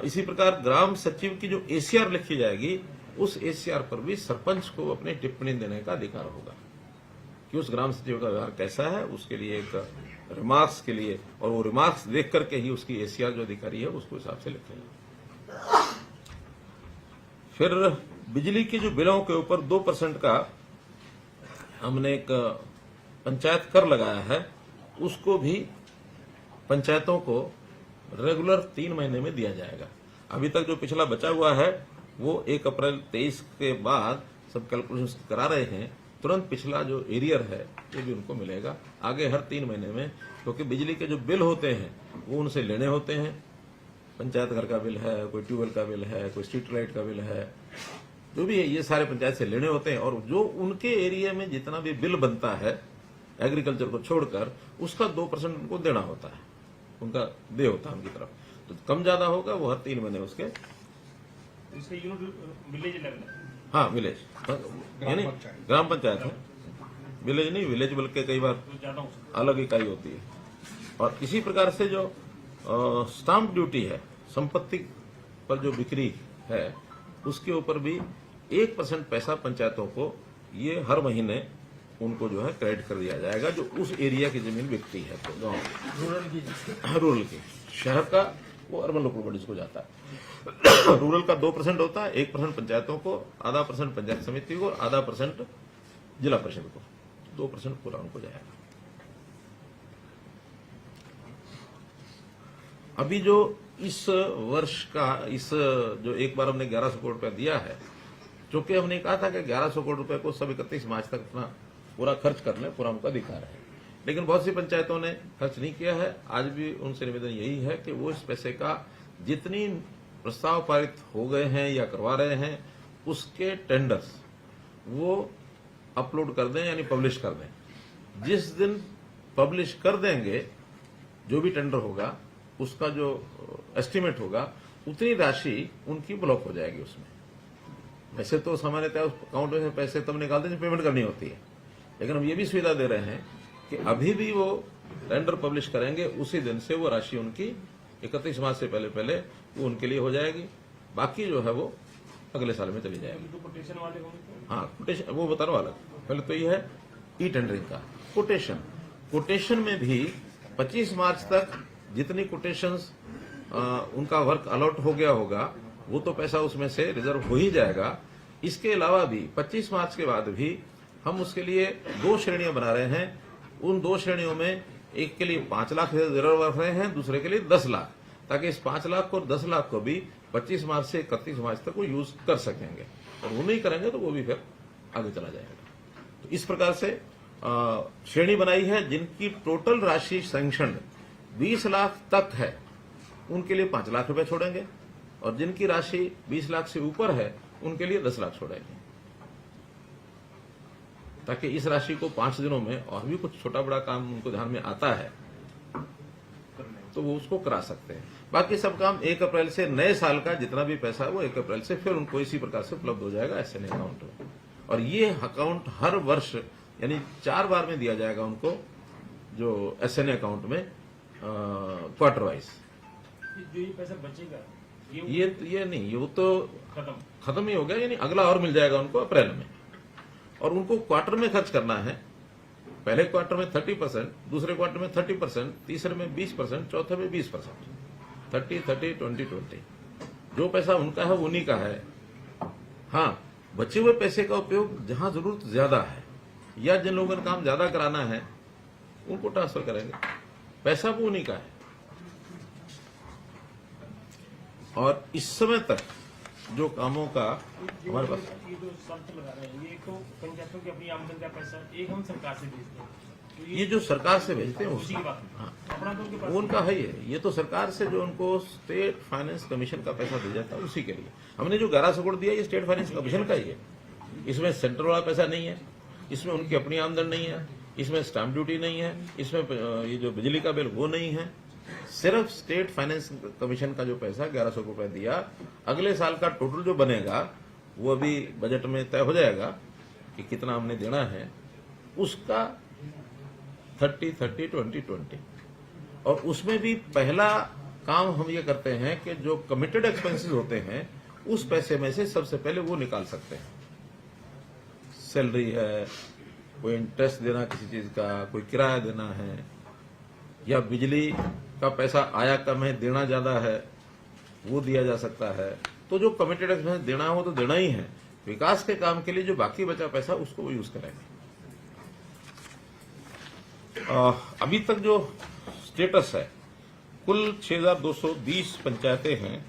इसी प्रकार ग्राम सचिव की जो एसीआर लिखी जाएगी, उस एसीआर पर भी सरपंच को अपनी टिप्पणी देने का अधिकार होगा कि उस ग्राम सचिव का व्यवहार कैसा है, उसके लिए एक रिमार्क्स के लिए, और वो रिमार्क्स देख करके ही उसकी एसीआर जो अधिकारी है उसको हिसाब से लिखेंगे। फिर बिजली के जो बिलों के ऊपर 2% का हमने एक पंचायत कर लगाया है, उसको भी पंचायतों को रेगुलर 3 महीने में दिया जाएगा। अभी तक जो पिछला बचा हुआ है वो 1 अप्रैल 23 के बाद सब कैलकुलेशन करा रहे हैं, तुरंत पिछला जो एरियर है ये भी उनको मिलेगा आगे हर 3 महीने में, क्योंकि बिजली के जो बिल होते हैं वो उनसे लेने होते हैं। पंचायत घर का बिल है, कोई ट्यूबवेल का बिल है, कोई स्ट्रीट लाइट का बिल है, जो भी है ये सारे पंचायत से लेने होते हैं, और जो उनके एरिया में जितना भी बिल बनता है एग्रीकल्चर को छोड़कर उसका 2% उनको देना होता है, उनका दे होता है उनकी तरफ। तो कम ज्यादा होगा वो हर 3 महीने उसके, इसका यूनिट विलेज लेवल है। हाँ विलेज यानी पंचायत। ग्राम पंचायत है, विलेज नहीं, विलेज बल्कि कई बार तो ज्यादा हो सकता अलग इकाई होती है। और इसी प्रकार से जो स्टाम्प ड्यूटी है, संपत्ति पर जो बिक्री है उसके ऊपर भी 1% पैसा पंचायतों को ये हर महीने उनको जो है क्रेडिट कर दिया जाएगा, जो उस एरिया की जमीन बिकती है। तो गाँव रूरल की, शहर का वो अर्बन लोकल बॉडीज को जाता है। रूरल का 2% होता है, 1% पंचायतों को, आधा % पंचायत समिति को, आधा % जिला परिषद को, 2% पूरा उनको जाएगा। अभी जो इस वर्ष का इस जो एक बार हमने 1100 करोड़ रुपया दिया है, चूंकि हमने कहा था कि 1100 करोड़ रुपए को सब 31 मार्च तक अपना पूरा खर्च कर लें, पूरा उनका अधिकार है, लेकिन बहुत सी पंचायतों ने खर्च नहीं किया है। आज भी उनसे निवेदन यही है कि वो इस पैसे का जितनी प्रस्ताव पारित हो गए हैं या करवा रहे हैं उसके टेंडर्स वो अपलोड कर दें, यानी पब्लिश कर दें। जिस दिन पब्लिश कर देंगे जो भी टेंडर होगा उसका जो एस्टीमेट होगा उतनी राशि उनकी ब्लॉक हो जाएगी उसमें। वैसे तो सामान्यतः उस अकाउंट में से पैसे तब निकालते हैं जब पेमेंट करनी होती है, लेकिन हम ये भी सुविधा दे रहे हैं कि अभी भी वो टेंडर पब्लिश करेंगे उसी दिन से वो राशि उनकी 31 मार्च से पहले वो उनके लिए हो जाएगी। बाकी जो है वो अगले साल में चली जाएगी। है। तो कोटेशन वाले होंगे तो हाँ कोटेशन वो बता रहा हूं अलग। पहले तो ये है ई टेंडरिंग का कोटेशन में भी 25 मार्च तक जितनी कोटेशंस उनका वर्क अलॉट हो गया होगा वो तो पैसा उसमें से रिजर्व हो ही जाएगा। इसके अलावा भी 25 मार्च के बाद भी हम उसके लिए 2 श्रेणियां बना रहे हैं। उन 2 श्रेणियों में एक के लिए 5 लाख रिजर्व रख रहे हैं, दूसरे के लिए 10 लाख, ताकि इस 5 लाख और 10 लाख को भी 25 मार्च से 31 मार्च तक वो यूज कर सकेंगे, और वो नहीं करेंगे तो वो भी फिर आगे चला जाएगा। तो इस प्रकार से श्रेणी बनाई है। जिनकी टोटल राशि सैंक्शन 20 लाख तक है उनके लिए 5 लाख रुपए छोड़ेंगे, और जिनकी राशि 20 लाख से ऊपर है उनके लिए 10 लाख छोड़ेंगे, ताकि इस राशि को 5 दिनों में और भी कुछ छोटा बड़ा काम उनको ध्यान में आता है तो वो उसको करा सकते हैं। बाकी सब काम 1 अप्रैल से नए साल का जितना भी पैसा है वो 1 अप्रैल से फिर उनको इसी प्रकार से उपलब्ध हो जाएगा एसएनए अकाउंट में। और ये अकाउंट हर वर्ष यानी 4 बार में दिया जाएगा उनको, जो एसएनए अकाउंट में क्वार्टर वाइज। जो ये पैसा बचेगा ये नहीं, वो तो खत्म ही हो गया, यानी अगला और मिल जाएगा उनको अप्रैल में। और उनको क्वार्टर में खर्च करना है। पहले क्वार्टर में 30%, दूसरे क्वार्टर में 30%, तीसरे में 20%, चौथे में 20%, 30-30-20-20। जो पैसा उनका है वो उन्हीं का है। हाँ, बचे हुए पैसे का उपयोग जहां जरूरत ज्यादा है या जिन लोगों ने काम ज्यादा कराना है उनको ट्रांसफर करेंगे, पैसा वो उन्हीं का है। और इस समय तक जो कामों का हमारे पास ये जो शर्त लगा रहे हैं, ये तो पंचायतों की अपनी आमदन का पैसा एक हम सरकार से भेजते हैं, तो ये जो सरकार से भेजते हैं उसी की बात है। हाँ, अपना तो उनके पास वो उनका है ही है। ये तो सरकार से जो उनको स्टेट फाइनेंस कमीशन का पैसा दिया जाता है उसी के लिए। हमने जो 1100 करोड़ दिया ये स्टेट फाइनेंस कमीशन का ही है। इसमें सेंट्रल वाला पैसा नहीं है, इसमें उनकी अपनी आमदन नहीं है, इसमें स्टैंप ड्यूटी नहीं है, इसमें ये जो बिजली का बिल वो नहीं है। सिर्फ स्टेट फाइनेंस कमीशन का जो पैसा 1100 रुपए दिया, अगले साल का टोटल जो बनेगा वो अभी बजट में तय हो जाएगा कि कितना हमने देना है, उसका 30-30-20-20। और उसमें भी पहला काम हम ये करते हैं कि जो कमिटेड एक्सपेंसेस होते हैं उस पैसे में से सबसे पहले वो निकाल सकते हैं। सैलरी है, कोई इंटरेस्ट देना किसी चीज का, कोई किराया देना है, या बिजली का पैसा आया कम है देना ज्यादा है वो दिया जा सकता है। तो जो कमिटेड एक्सपेंस देना हो तो देना ही है। विकास के काम के लिए जो बाकी बचा पैसा उसको वो यूज करेंगे। अभी तक जो स्टेटस है, कुल 6220 पंचायतें हैं,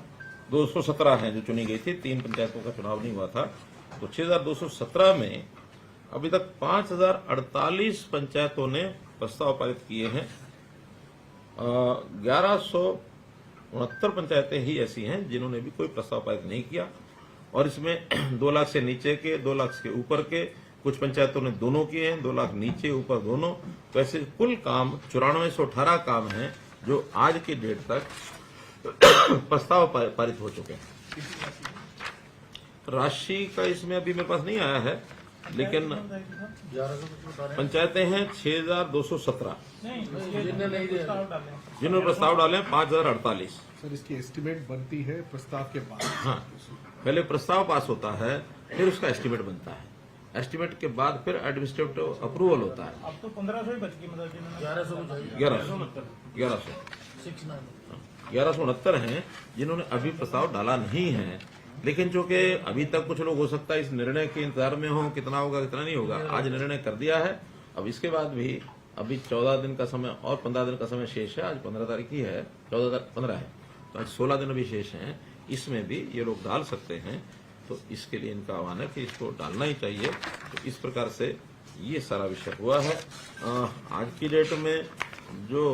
217 हैं जो चुनी गई थी, 3 पंचायतों का चुनाव नहीं हुआ था, तो 6217 में अभी तक 5048 पंचायतों ने प्रस्ताव पारित किए हैं। 1169 पंचायतें ही ऐसी हैं जिन्होंने भी कोई प्रस्ताव पारित नहीं किया, और इसमें 2 लाख से नीचे के, 2 लाख के ऊपर के, कुछ पंचायतों ने दोनों किए हैं, 2 लाख नीचे ऊपर दोनों। वैसे कुल काम 9418 काम हैं जो आज की डेट तक प्रस्ताव पारित हो चुके हैं। राशि का इसमें अभी मेरे पास नहीं आया है, लेकिन 1100 पंचायतें हैं 6217 नहीं जिनने नहीं दिया। प्रस्ताव डालें। जिन्होंने प्रस्ताव डाले हैं 5048। सर इसकी एस्टिमेट बनती है प्रस्ताव के बाद। हाँ, पहले प्रस्ताव पास होता है, फिर उसका एस्टीमेट बनता है। एस्टीमेट के बाद फिर एडमिनिस्ट्रेटिव अप्रूवल होता है। अब तो 1500 ही बच गई, मतलब जिन्होंने 1100 को चाहिए 1169 हैं जिन्होंने अभी प्रस्ताव डाला नहीं है। लेकिन चूंकि अभी तक कुछ लोग हो सकता है इस निर्णय के इंतजार में हो, कितना होगा कितना नहीं होगा। आज निर्णय कर दिया है, अब इसके बाद भी अभी 14 दिन का समय और 15 दिन का समय शेष है। आज 15 तारीख ही है, 15 है, तो आज 16 दिन अभी शेष हैं। इसमें भी ये लोग डाल सकते हैं, तो इसके लिए इनका आह्वान है कि इसको डालना ही चाहिए। तो इस प्रकार से ये सारा विषय हुआ है। आज की डेट में जो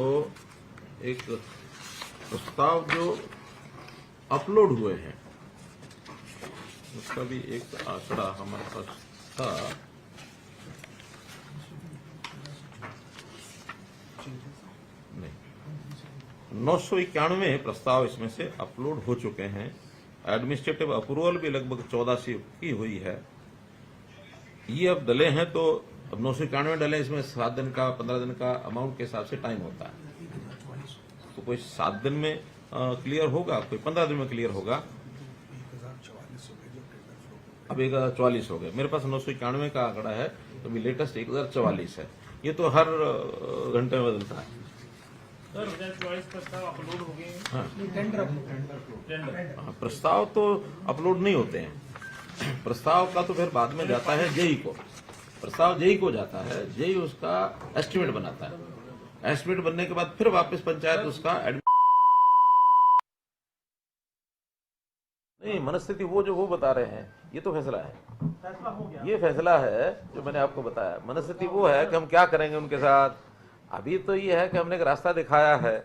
एक प्रस्ताव जो अपलोड हुए हैं उसका भी एक आंकड़ा हमारे पास था। नहीं, 991 प्रस्ताव इसमें से अपलोड हो चुके हैं। एडमिनिस्ट्रेटिव अप्रूवल भी लगभग 1400 की हुई है। ये अब डले हैं, तो अब 991 डले, इसमें 7 दिन का 15 दिन का अमाउंट के हिसाब से टाइम होता है। तो कोई 7 दिन में क्लियर होगा, कोई 15 दिन में क्लियर होगा। अब 1044 हो गए। मेरे पास 991 का आंकड़ा है, तो अभी लेटेस्ट 1044 है। ये तो हर घंटे में बदलता है। सर 1024 प्रस्ताव अपलोड हो गए हैं। हाँ, टेंडर हाँ, प्रस्ताव तो अपलोड नहीं होते हैं। प्रस्ताव का तो फिर बाद में जाता है जेई को। प्रस्ताव जेई को जाता है, जेई उसका एस्टीमेट बनाता है। एस्टीमेट बनने के बाद फिर वापस पंचायत उसका नहीं, मनस्थिति वो बता रहे हैं, ये तो फैसला है। फैसला हो गया। ये फैसला है जो मैंने आपको बताया। मनस्थिति वो है कि हम क्या करेंगे उनके साथ। अभी तो ये है कि हमने एक रास्ता दिखाया है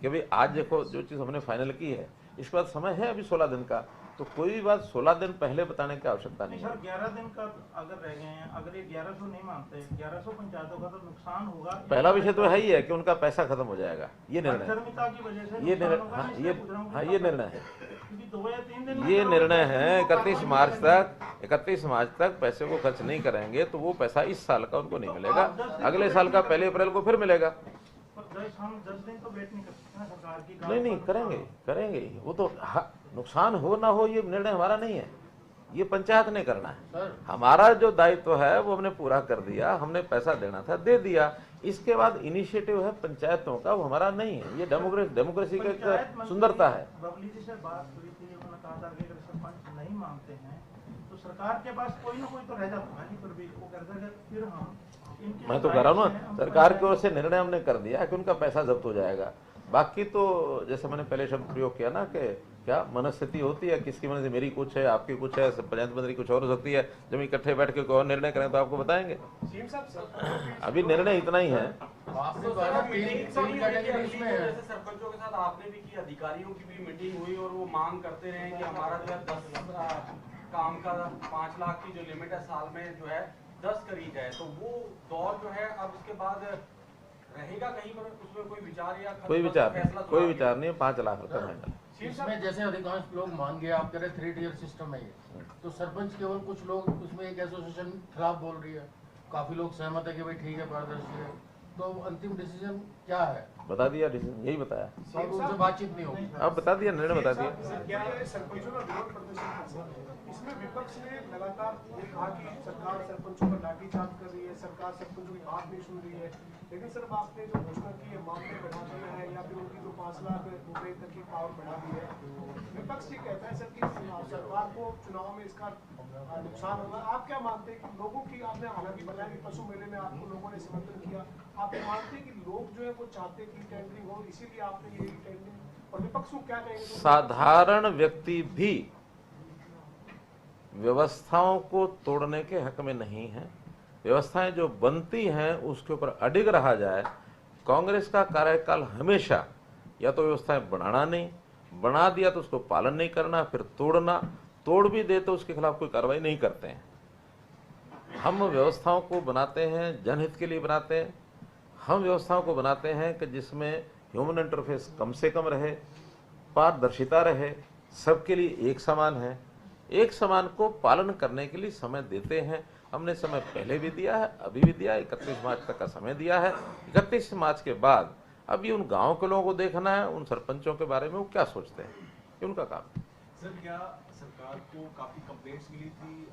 कि भाई आज देखो जो चीज़ हमने फाइनल की है, इसके बाद समय है अभी 16 दिन का, तो कोई भी बात 16 दिन पहले बताने की आवश्यकता नहीं है। सर 11 दिन का अगर रह गए हैं, अगर ये 1100 नहीं मानते, 1100 पंचायतों का तो नुकसान होगा। पहला विषय तो है ही है कि उनका पैसा खत्म हो जाएगा। ये निर्णय अक्षरमिता की वजह से ये नुकसान निर्णय होगा, हाँ इसलिए पूछ रहा हूँ कि ये निर्णय है। क्योंकि 2 या 3 दिन में ये तो निर्णय है 31 मार्च तक। तो 31 मार्च तक पैसे को खर्च नहीं करेंगे तो वो पैसा इस साल का उनको नहीं मिलेगा, अगले साल का 1 अप्रैल को फिर मिलेगा। हम 10 दिन तो वेट नहीं कर सकते ना सरकार की। नहीं करेंगे वो तो नुकसान हो ना हो ये निर्णय हमारा नहीं है, ये पंचायत ने करना है। सर हमारा जो दायित्व है वो हमने पूरा कर दिया। हमने पैसा देना था दे दिया। इसके बाद इनिशिएटिव है पंचायतों का, वो हमारा नहीं है। ये डेमोक्रेसी की एक सुंदरता है। बबली जी से बात हुई थी, उन्होंने कहा था कि अगर सरपंच नहीं मानते हैं तो सरकार के पास कोई ना कोई तो रह जाता है। फिर भी वो कहते हैं कि फिर हम मैं तो कह रहा हूँ ना, सरकार की ओर से निर्णय हमने कर दिया कि उनका पैसा जब्त हो जाएगा। बाकी तो जैसे मैंने पहले शब्द प्रयोग किया ना कि क्या मनस्थिति होती है, किसकी मनस्थिति, मेरी कुछ है, आपकी कुछ है, पंचायत मंत्री कुछ और हो सकती है। जब इकट्ठे बैठ के कोई और निर्णय करें तो आपको बताएंगे। अभी निर्णय इतना ही है। आपने बात तीन कैटेगरीज में है। जैसे सरपंचों के साथ आपने भी की, अधिकारियों की भी मीटिंग हुई और वो मांग करते रहे कि हमारा जो है 10 काम का 5 लाख की जो लिमिट है साल में जो है 10 करी जाए। तो वो दौर जो है अब उसके बाद रहेगा कहीं पर, उसमें कोई विचार या कोई विचार नहीं है। 5 लाख रुपए फाइनल। इसमें जैसे अधिकांश लोग मान गए, आप कह रहे 3 टियर सिस्टम है ये, तो सरपंच केवल कुछ लोग उसमें एक एसोसिएशन खिलाफ बोल रही है, काफी लोग सहमत है कि भाई ठीक है पारदर्शी है, तो अंतिम डिसीजन क्या है? बता दिया डिसीजन, यही बताया। तो अब उनसे बातचीत नहीं होगी। अब बता दिया, निर्णय बता दिया। सरपंचों का विरोध प्रदर्शन, इसमें विपक्ष ने लगातार ये कहा कि सरकार सरपंचों पर लाठीचार्ज कर रही है, सरकार सरपंचों की बात नहीं सुन रही है। लेकिन सिर्फ आपने जो घोषणा की है मामले बढ़ा देना है या फिर उनकी जो 5 लाख रुपए तक की पावर बढ़ा दी है, विपक्ष ये कहता है सर कि सरकार को चुनाव में इसका नुकसान होगा। आप क्या मानते हैं कि लोगों की, आपने हालांकि बताया कि पशु मेले में आपको लोगों ने समर्थन किया, आप मानते हैं कि लोग जो है वो चाहते हैं कि टेंडरिंग हो, इसीलिए आपने ये टेंडरिंग, और विपक्ष को क्या कहेंगे? साधारण व्यक्ति भी व्यवस्थाओं को तोड़ने के हक में नहीं है। व्यवस्थाएं जो बनती हैं उसके ऊपर अडिग रहा जाए। कांग्रेस का कार्यकाल हमेशा या तो व्यवस्थाएं बनाना नहीं, बना दिया तो उसको पालन नहीं करना, फिर तोड़ना, तोड़ भी दे तो उसके खिलाफ कोई कार्रवाई नहीं करते हैं। हम व्यवस्थाओं को बनाते हैं जनहित के लिए बनाते हैं। हम व्यवस्थाओं को बनाते हैं कि जिसमें ह्यूमन इंटरफेस कम से कम रहे, पारदर्शिता रहे, सबके लिए एक समान है। एक समान को पालन करने के लिए समय देते हैं। हमने समय पहले भी दिया है, अभी भी दिया है, 31 मार्च तक का समय दिया है। 31 मार्च के बाद अभी उन गाँव के लोगों को देखना है, उन सरपंचों के बारे में वो क्या सोचते हैं, ये उनका काम है। सर, क्या सरकार को काफी कंप्लेंट्स मिली थी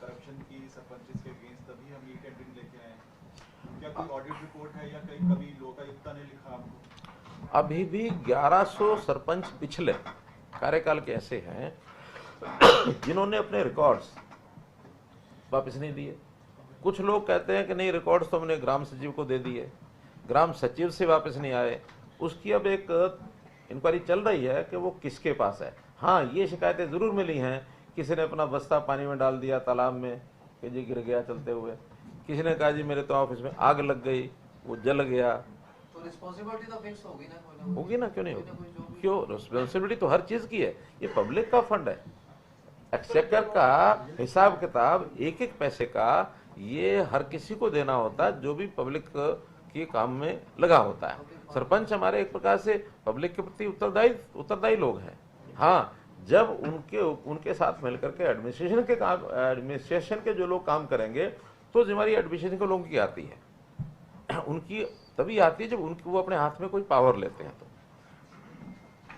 करप्शन की सरपंचेस के अगेंस्ट, तभी हम ये टेंडरिंग लेके आए हैं? क्या कोई ऑडिट रिपोर्ट है या कहीं कभी लोकायुक्त ने लिखा आपको? अभी भी 1100 सरपंच पिछले कार्यकाल के ऐसे हैं जिन्होंने अपने रिकॉर्ड्स वापस नहीं दिए। कुछ लोग कहते हैं कि नहीं, रिकॉर्ड्स तो हमने ग्राम सचिव को दे दिए, ग्राम सचिव से वापस नहीं आए। उसकी अब एक इंक्वायरी चल रही है कि वो किसके पास है। हाँ, ये शिकायतें ज़रूर मिली हैं, किसी ने अपना बस्ता पानी में डाल दिया तालाब में कि जी गिर गया चलते हुए, किसी ने कहा जी मेरे तो ऑफिस में आग लग गई, वो जल गया। तो रिस्पांसिबिलिटी तो फिक्स होगी ना, होगी ना, क्यों नहीं होगी? क्यों? रिस्पॉन्सिबिलिटी तो हर चीज़ की है। ये पब्लिक का फंड है, एक्सचेकर का हिसाब किताब एक एक पैसे का ये हर किसी को देना होता है जो भी पब्लिक के काम में लगा होता है। सरपंच हमारे एक प्रकार से पब्लिक के प्रति उत्तरदायी लोग हैं। हाँ, जब उनके साथ मिलकर के एडमिनिस्ट्रेशन के जो लोग काम करेंगे तो जिम्मेदारी एडमिनिस्ट्रेशन के लोगों की आती है। उनकी तभी आती है जब वो अपने हाथ में कोई पावर लेते हैं। तो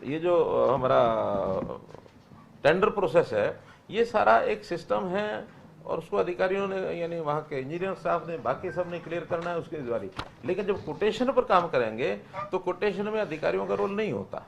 ये जो हमारा टेंडर प्रोसेस है, ये सारा एक सिस्टम है और उसको अधिकारियों ने, यानी वहाँ के इंजीनियर स्टाफ ने, बाकी सब ने क्लियर करना है उसकी जिम्मेदारी। लेकिन जब कोटेशन पर काम करेंगे तो कोटेशन में अधिकारियों का रोल नहीं होता।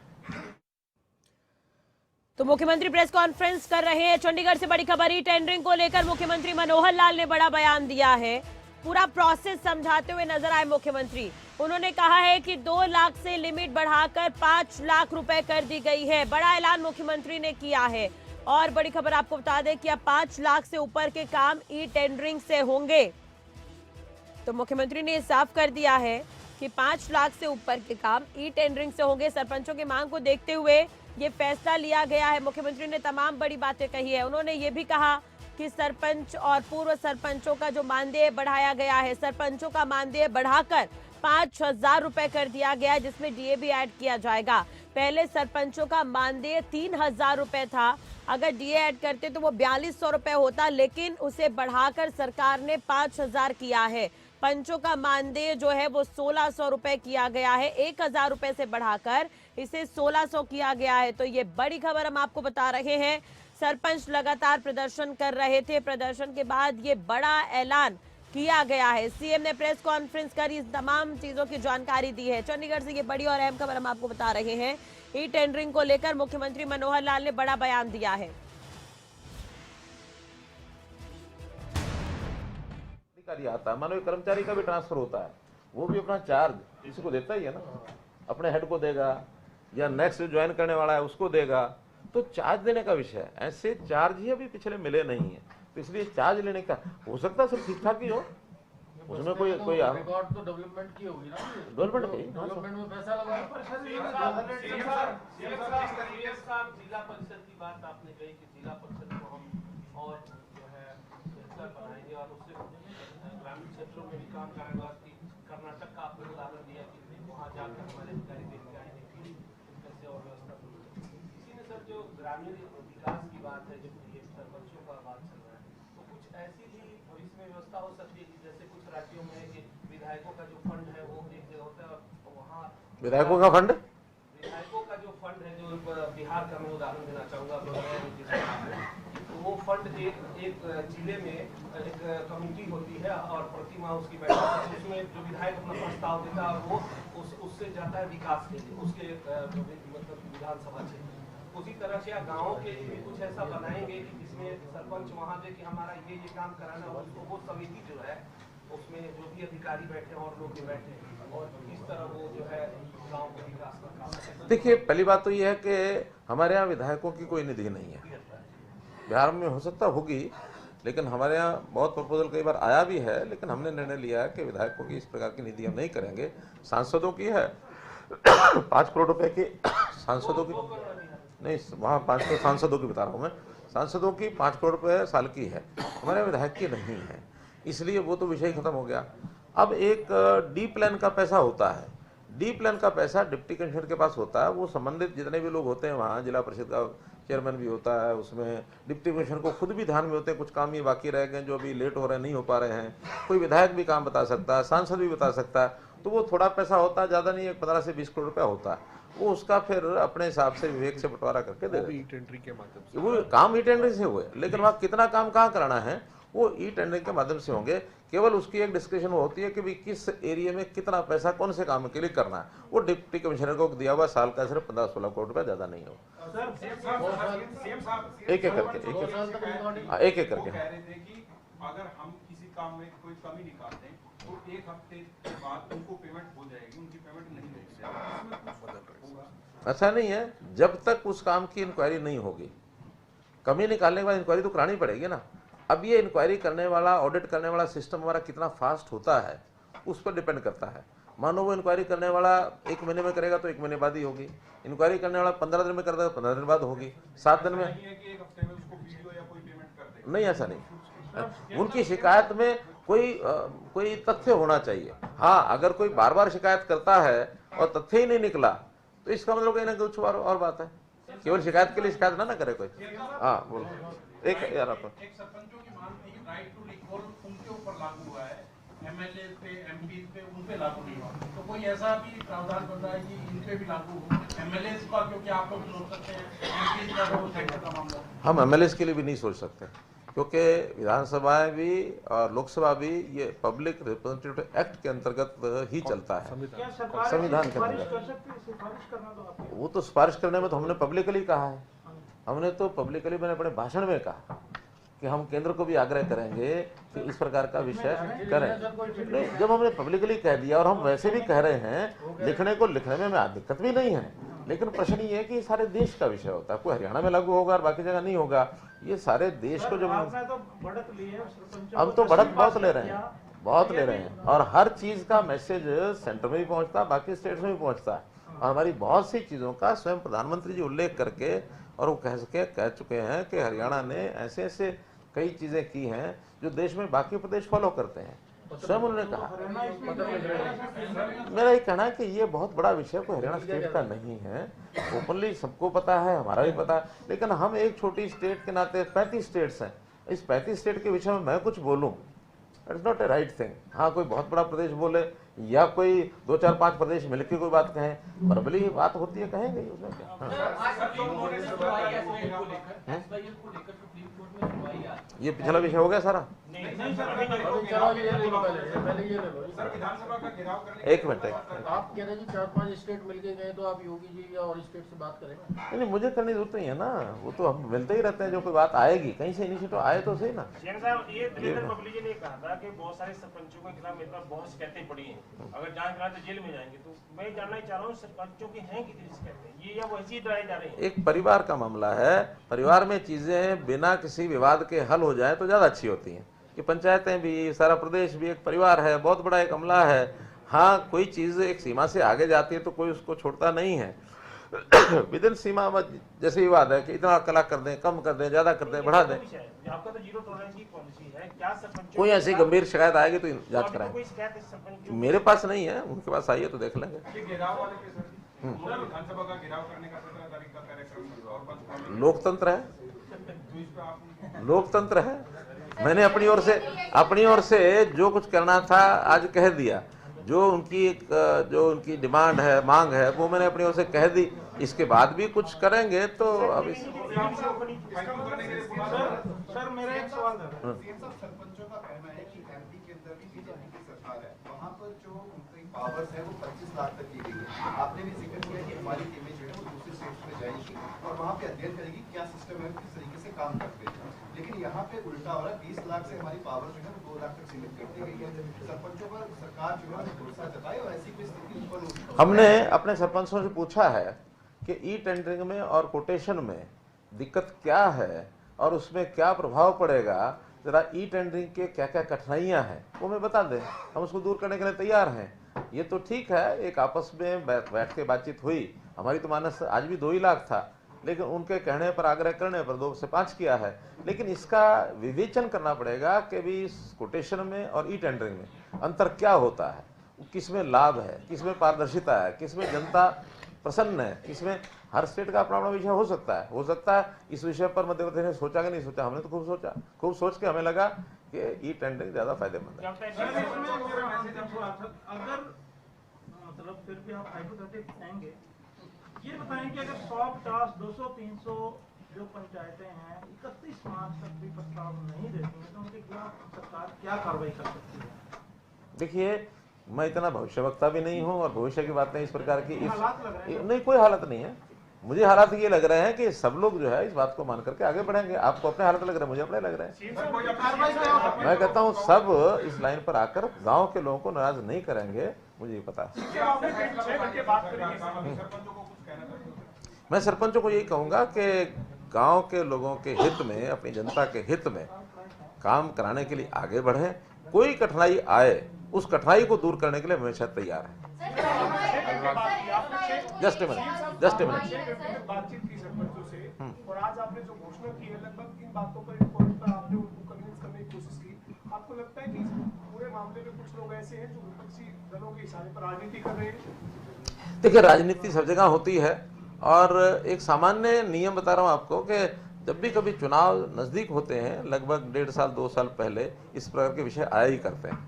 तो मुख्यमंत्री प्रेस कॉन्फ्रेंस कर रहे हैं। चंडीगढ़ से बड़ी खबर, टेंडरिंग को लेकर मुख्यमंत्री मनोहर लाल ने बड़ा बयान दिया है। पूरा प्रोसेस समझाते हुए नजर आए मुख्यमंत्री। उन्होंने कहा है कि 2 लाख से लिमिट बढ़ाकर 5 लाख रुपए कर दी गई है। बड़ा ऐलान मुख्यमंत्री ने किया है। और बड़ी खबर आपको बता दें कि अब 5 लाख से ऊपर के काम ई टेंडरिंग से होंगे। तो मुख्यमंत्री ने साफ कर दिया है कि 5 लाख से ऊपर के काम ई टेंडरिंग से होंगे। सरपंचों की मांग को देखते हुए ये फैसला लिया गया है। मुख्यमंत्री ने तमाम बड़ी बातें कही है। उन्होंने ये भी कहा कि सरपंच और पूर्व सरपंचों का जो मानदेय बढ़ाया गया है, सरपंचों का मानदेय बढ़ाकर 5,000 रुपए कर दिया गया, जिसमें डीए भी ऐड किया जाएगा। पहले सरपंचों का मानदेय 3,000 रुपए था, अगर डीए ऐड करते तो वो 4,200 रुपए होता, लेकिन उसे बढ़ाकर सरकार ने 5,000 किया है। पंचों का मानदेय जो है वो 1,600 रुपए किया गया है, 1,000 रुपए से बढ़ाकर इसे 1,600 किया गया है। तो ये बड़ी खबर हम आपको बता रहे हैं। सरपंच लगातार प्रदर्शन कर रहे थे, प्रदर्शन के बाद ये बड़ा ऐलान किया गया है। सीएम ने प्रेस कॉन्फ्रेंस कर इस तमाम चीजों की जानकारी दी है। चंडीगढ़ से ये बड़ी और अहम खबर हम आपको बता रहे हैं। ई टेंडरिंग को लेकर मुख्यमंत्री मनोहर लाल ने बड़ा बयान दिया है। अधिकारी आता है, मानो कर्मचारी का भी ट्रांसफर होता है, वो भी अपना चार्ज किसी को देता ही है ना, अपने हेड को देगा या नेक्स्ट ज्वाइन करने वाला है उसको देगा। तो चार्ज देने का विषय है। ऐसे चार्ज ही अभी पिछले मिले नहीं है, तो इसलिए चार्ज लेने का हो सकता है सब ठीक ठाक ही हो, उसमें कोई रिकॉर्ड तो डेवलपमेंट की होगी ना, डेवलपमेंट की, डेवलपमेंट में पैसा लगा। जिला परिषद की बात आपने कही कि जिला परिषद को हम और जो है बेहतर बनाएंगे और उससे ग्रामीण क्षेत्रों में भी काम करेंगे। कर्नाटक का आपने उदाहरण दिया कि वहाँ जाकर हमारे अधिकारी देख के आएंगे कि कैसे और व्यवस्था। इसी में सर जो ग्रामीण विकास की बात है, जो ये सरपंचों का बात चल रहा है, तो कुछ ऐसी भी भविष्य में व्यवस्था हो सकती है कि जैसे कुछ राज्यों में कि विधायकों का जो फंड है वो एक जगह होता है और वहाँ विधायकों का फंड, विधायकों का जो फंड है, जो बिहार का मैं उदाहरण देना चाहूँगा, तो वो फंड एक जिले में एक कमेटी होती है और प्रति माह उसकी बैठक होती है, उसमें जो विधायक अपना प्रस्ताव देता है वो उससे जाता है विकास के लिए, उसके मतलब विधानसभा क्षेत्र। उसी तरह से गाँवों के लिए कुछ ऐसा बनाएंगे कि जिसमें सरपंच वहाँ दे कि हमारा ये काम कराना, उसको वो समिति जो है उसमें जो भी अधिकारी बैठे और लोग भी बैठे और इस तरह वो जो है गाँव को विकास का काम। देखिए पहली बात तो ये है कि हमारे यहाँ विधायकों की कोई निधि नहीं है। बिहार में हो सकता होगी, लेकिन हमारे यहाँ बहुत प्रपोजल कई बार आया भी है, लेकिन हमने निर्णय लिया है कि विधायकों की इस प्रकार की निधि हम नहीं करेंगे। सांसदों की है 5 करोड़ रुपए की, सांसदों की नहीं, वहाँ 5 करोड़ सांसदों की बता रहा हूँ मैं, सांसदों की 5 करोड़ रुपए साल की है, हमारे विधायक की नहीं है। इसलिए वो तो विषय खत्म हो गया। अब एक डी प्लान का पैसा होता है, डी प्लान का पैसा डिप्टी कमिश्नर के पास होता है। वो संबंधित जितने भी लोग होते हैं वहाँ, जिला परिषद का चेयरमैन भी होता है, उसमें डिप्टी कमिश्नर को खुद भी ध्यान में होते हैं कुछ काम ये बाकी रह गए जो अभी लेट हो रहे हैं, नहीं हो पा रहे हैं। कोई विधायक भी काम बता सकता है, सांसद भी बता सकता है, तो वो थोड़ा पैसा होता है, ज़्यादा नहीं, 15 से 20 करोड़ रुपया होता है। वो उसका फिर अपने हिसाब से विवेक से बंटवारा करके दे ई टेंडरिंग के माध्यम से वो काम ई टेंडरिंग से हुए, लेकिन वहाँ कितना काम कहाँ कराना है वो ई टेंडरिंग के माध्यम से होंगे। केवल उसकी एक डिस्कशन होती है कि भी किस एरिया में कितना पैसा कौन से काम के लिए करना है। वो डिप्टी कमिश्नर को दिया हुआ साल का सिर्फ 15-16 करोड़ रुपया, ज़्यादा नहीं हो। एक एक करके एक एक करके कह रहे थे कि अगर हम किसी काम में कोई कमी निकालते हैं तो 1 हफ्ते के बाद उनको पेमेंट हो जाएगी, उनकी पेमेंट नहीं होगी। ऐसा नहीं है, जब तक उस काम की इंक्वायरी नहीं होगी, कमी निकालने के बाद इंक्वायरी तो करानी पड़ेगी ना। अब ये इंक्वायरी करने वाला, ऑडिट करने वाला सिस्टम हमारा कितना फास्ट होता है उस पर डिपेंड करता है। मानो वो इंक्वायरी करने वाला 1 महीने में करेगा तो 1 महीने बाद ही होगी, इंक्वायरी करने वाला 15 दिन में करता है तो 15 दिन बाद होगी, 7 दिन में नहीं। ऐसा नहीं, उनकी शिकायत में कोई तथ्य होना चाहिए। हाँ, अगर कोई बार बार शिकायत करता है और तथ्य ही नहीं निकला तो इसका मतलब कहीं ना कुछ और बात है। केवल शिकायत के लिए शिकायत ना करे कोई। हाँ बोलो। एक यार आप सरपंचों की मांग थी राइट टू रिकॉल उनके ऊपर लागू हुआ है, एमएलए पे, एमपी पे, उन पे लागू नहीं हुआ। तो कोई ऐसा भी प्रावधान बन रहा है कि इन पे भी लागू हो एमएलए का, क्योंकि आप लोग सोच सकते हैं एमपी का वो सेंटर का मामला। हम एमएलए के लिए भी नहीं सोच सकते, क्योंकि विधानसभा भी और लोकसभा भी ये पब्लिक रिप्रेजेंटेटिव एक्ट के अंतर्गत ही चलता है, संविधान के अंतर्गत। वो तो सिफारिश करने में तो हमने पब्लिकली कहा है, हमने तो पब्लिकली मैंने अपने भाषण में कहा कि हम केंद्र को भी आग्रह करेंगे कि इस प्रकार का विषय करें। नहीं, जब हमने पब्लिकली कह दिया और हम वैसे भी कह रहे हैं, लिखने में दिक्कत भी नहीं है, लेकिन प्रश्न ये है कि सारे देश का विषय होता है। कोई हरियाणा में लागू होगा और बाकी जगह नहीं होगा, ये सारे देश को जो हम तो बढ़त बहुत ले रहे हैं और हर चीज का मैसेज सेंटर में भी पहुंचता है, बाकी स्टेट्स में भी पहुंचता है। और हमारी बहुत सी चीजों का स्वयं प्रधानमंत्री जी उल्लेख करके और वो कह चुके हैं कि हरियाणा ने ऐसे कई चीजें की हैं जो देश में बाकी प्रदेश फॉलो करते हैं। स्वयं उन्होंने कहा। मेरा ये कहना है कि ये बहुत बड़ा विषय कोई हरियाणा स्टेट का नहीं है, ओपनली सबको पता है, हमारा भी पता है। लेकिन हम एक छोटी स्टेट के नाते 35 स्टेट्स हैं, इस 35 स्टेट के विषय में मैं कुछ बोलूं, it's not a right thing. हाँ, कोई बहुत बड़ा प्रदेश बोले या कोई 2-4-5 प्रदेश मिलकर कोई बात कहें, बराबरी बात होती है, कहेंगे उसमें ये पिछला विषय हो गया सारा। एक मिनट, आप कह रहे हैं 4-5 स्टेट मिलके गए तो आप योगी जी या और स्टेट से बात करेंगे? नहीं, मुझे करने की जरूरत नहीं है ना, वो तो हम मिलते ही रहते हैं। जो कोई बात आएगी कहीं से इनिशिएटिव आए तो सही ना। ये दिनेंद्र पब्ली जी ने कहा था कि बहुत सारे सरपंचों के खिलाफ मेरे पास बहुत शिकायतें पड़ी हैं, अगर जांच कराए तो जेल में जाएंगे। तो मैं जानना चाह रहा हूँ सरपंचों की हैं कितनी शिकायतें, ये या वो ऐसी डराए जा रहे हैं? एक परिवार का मामला है, परिवार में चीजें बिना किसी विवाद के हल हो जाए तो ज्यादा अच्छी होती हैं। कि पंचायतें भी, सारा प्रदेश भी एक परिवार है, बहुत बड़ा एक अमला है। हाँ, कोई चीज एक सीमा से आगे जाती है तो कोई उसको छोड़ता नहीं है। विद इन सीमा जैसे विवाद है कि इतना कला कर दें, कम कर दें, ज्यादा कर दें, बढ़ा दें। आपका तो जीरो टॉलरेंस की पॉलिसी है, क्या सरपंचों कोई ऐसी गंभीर शिकायत आएगी तो जांच कराएंगे। कोई शिकायत सरपंचों मेरे पास नहीं है, उनके पास आइए तो देख लेंगे। विधानसभा का घेराव करने का 17 तारीख का कार्यक्रम लोकतंत्र है, लोकतंत्र है। मैंने अपनी ओर से जो कुछ करना था आज कह दिया। जो उनकी डिमांड है, मांग है, वो मैंने अपनी ओर से कह दी। इसके बाद भी कुछ करेंगे तो अब सर मेरा एक सवाल था। सरपंचों का कहना है कि एमपी के अंदर भी बीजेपी की सरकार है, वहाँ पर जो उनकी पावर्स है वो 25 लाख तक की गई है। आपने भी जिक्र किया कि हमारी टीमें जो है वो दूसरे स्टेट्स में जाएंगी और वहाँ पे अध्ययन करेगी क्या सिस्टम है, किस तरीके से काम करते हैं। लेकिन यहाँ पे उल्टा हो रहा है, 20 लाख से हमारी पावर जो है वो 2 लाख तक सीमित कर दी गई है। सरपंचों पर सरकार जो है भरोसा जताए और ऐसी कोई स्थिति हमने अपने सरपंचों से पूछा है कि ई टेंडरिंग में और कोटेशन में दिक्कत क्या है और उसमें क्या प्रभाव पड़ेगा, जरा ई टेंडरिंग के क्या क्या कठिनाइयां हैं वो हमें बता दें, हम उसको दूर करने के लिए तैयार हैं। ये तो ठीक है, एक आपस में बैठ के बातचीत हुई। हमारी तो मानस आज भी 2 ही लाख था, लेकिन उनके कहने पर, आग्रह करने पर 2 से 5 किया है। लेकिन इसका विवेचन करना पड़ेगा कि भी इस कोटेशन में और ई टेंडरिंग में अंतर क्या होता है, किसमें लाभ है, किसमें पारदर्शिता है, किसमें जनता प्रसन्न है, किसमें हर स्टेट का अपना अपना विषय हो सकता है। इस विषय पर मध्य प्रदेश ने सोचा कि नहीं सोचा, हमने तो खूब सोचा, खूब सोच के हमें लगा कि ई टेंडरिंग ज्यादा फायदेमंद है। अगर मतलब फिर भी आप हाइपोथेटिक कहेंगे, ये बताएं कि अगर 150, 200, 300 जो पंचायतें हैं 31 मार्च तक भी प्रस्ताव नहीं देती हैं, तो उनके खिलाफ सरकार क्या कार्रवाई कर सकती है? देखिए, मैं इतना भविष्यवक्ता भी नहीं हूं और भविष्य की बातें इस प्रकार की हालात लग रहे हैं। नहीं, कोई हालत नहीं है। मुझे हालात ये लग रहे हैं कि सब लोग जो है इस बात को मान करके आगे बढ़ेंगे। आपको अपने हालत लग रहे हैं, मुझे अपने लग रहे हैं। मैं कहता हूँ सब इस लाइन पर आकर गांव के लोगों को नाराज नहीं करेंगे, मुझे ये पता है। मैं सरपंचों को यही कहूंगा कि गांव के लोगों के हित में, अपनी जनता के हित में काम कराने के लिए आगे बढ़े। कोई कठिनाई आए, उस कठिनाई को दूर करने के लिए हमेशा तैयार है। Just a minute. बातचीत की सरपंचों से, और आज आपने जो घोषणा की है, लगभग इन बातों पर, इन पॉइंट पर आपने उनको कन्विंस करने की कोशिश की। आपको लगता है कि इस पूरे मामले में कुछ लोग ऐसे हैं जो विपक्षी दलों के इशारे पर राजनीति कर रहे हैं? देखिए, राजनीति सब जगह होती है और एक सामान्य नियम बता रहा हूँ आपको कि जब भी कभी चुनाव नजदीक होते हैं, लगभग 1.5 साल 2 साल पहले इस प्रकार के विषय आया ही करते हैं।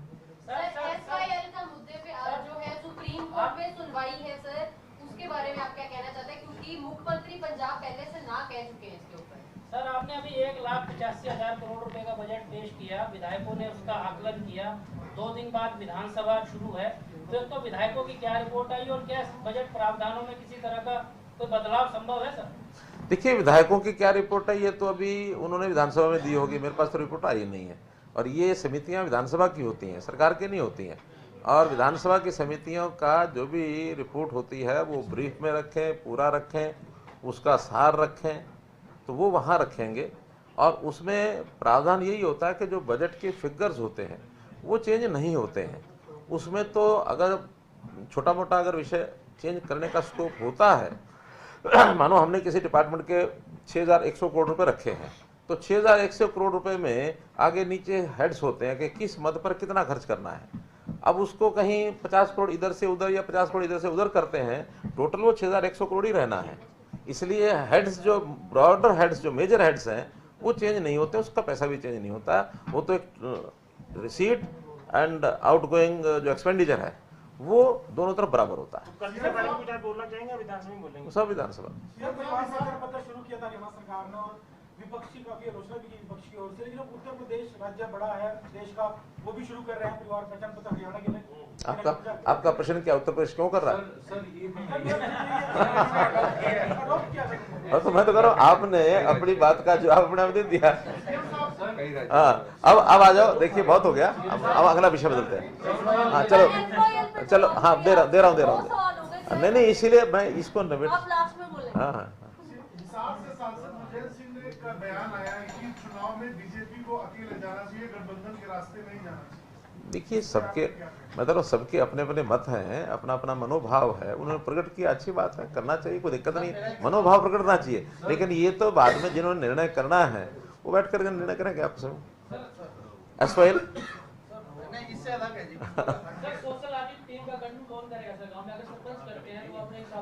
SYL का मुद्दे पे आज जो है सुप्रीम कोर्ट में सुनवाई है सर, उसके बारे में आप क्या कहना चाहते हैं? क्योंकि मुख्यमंत्री पंजाब पहले से ना कह चुके हैं इसके ऊपर। सर, आपने अभी 1,85,000 करोड़ रुपए का बजट पेश किया, विधायकों ने उसका आकलन किया, 2 दिन बाद विधानसभा शुरू है, तो विधायकों की क्या रिपोर्ट आई और क्या बजट प्रावधानों में किसी तरह का कोई बदलाव संभव है सर? देखिए, विधायकों की क्या रिपोर्ट है ये तो अभी उन्होंने विधानसभा में दी होगी, मेरे पास तो रिपोर्ट आई नहीं है। और ये समितियां विधानसभा की होती हैं, सरकार की नहीं होती हैं। और विधानसभा की समितियों का जो भी रिपोर्ट होती है वो ब्रीफ में रखें, पूरा रखें, उसका सार रखें, तो वो वहाँ रखेंगे। और उसमें प्रावधान यही होता है कि जो बजट के फिगर्स होते हैं वो चेंज नहीं होते हैं। उसमें तो अगर छोटा मोटा अगर विषय चेंज करने का स्कोप होता है, मानो हमने किसी डिपार्टमेंट के 6,100 करोड़ रुपए रखे हैं, तो 6,100 करोड़ रुपए में आगे नीचे हेड्स होते हैं कि किस मद पर कितना खर्च करना है। अब उसको कहीं 50 करोड़ इधर से उधर या 50 करोड़ इधर से उधर करते हैं, टोटल वो 6,100 करोड़ ही रहना है। इसलिए हेड्स, जो ब्रॉडर हेड्स, जो मेजर हेड्स हैं, वो चेंज नहीं होते, उसका पैसा भी चेंज नहीं होता। वो तो एक रिसीट एंड आउटगोइंग जो एक्सपेंडिचर है वो दोनों तरफ बराबर होता है। कल से पहले कुछ आप बोलना चाहेंगे, विधानसभा में बोलेंगे? सब विधानसभा। पत्र शुरू किया था हरियाणा सरकार ने और विपक्षी काफी आलोचना भी की विपक्ष की ओर से, लेकिन उत्तर प्रदेश राज्य बड़ा है देश का, वो भी शुरू कर रहे हैं परिवार पहचान पत्र हरियाणा के लिए। आपका प्रश्न क्या उत्तर प्रदेश क्यों कर रहा है? और तो मैं तो कह रहा हूँ, आपने अपनी बात का जवाब अपने दे दिया। हाँ, अब आ जाओ, देखिए बहुत हो गया, अब अगला विषय बदलते हैं। हाँ चलो चलो, हाँ दे रहा हूँ। नहीं, इसीलिए मैं इसको नवेट। हाँ, का बयान आया है कि चुनाव में बीजेपी को अकेले जाना चाहिए, गठबंधन के रास्ते नहीं जाना चाहिए। देखिए, सबके, मैं तो सबके अपने अपने मत हैं, अपना अपना मनोभाव है, उन्होंने प्रकट किया, अच्छी बात है, करना चाहिए, कोई दिक्कत नहीं, मनोभाव प्रकट करना चाहिए। लेकिन ये तो बाद में जिन्होंने निर्णय करना है वो बैठ करके निर्णय करेंगे आपस में। SYL इससे अलग है जी।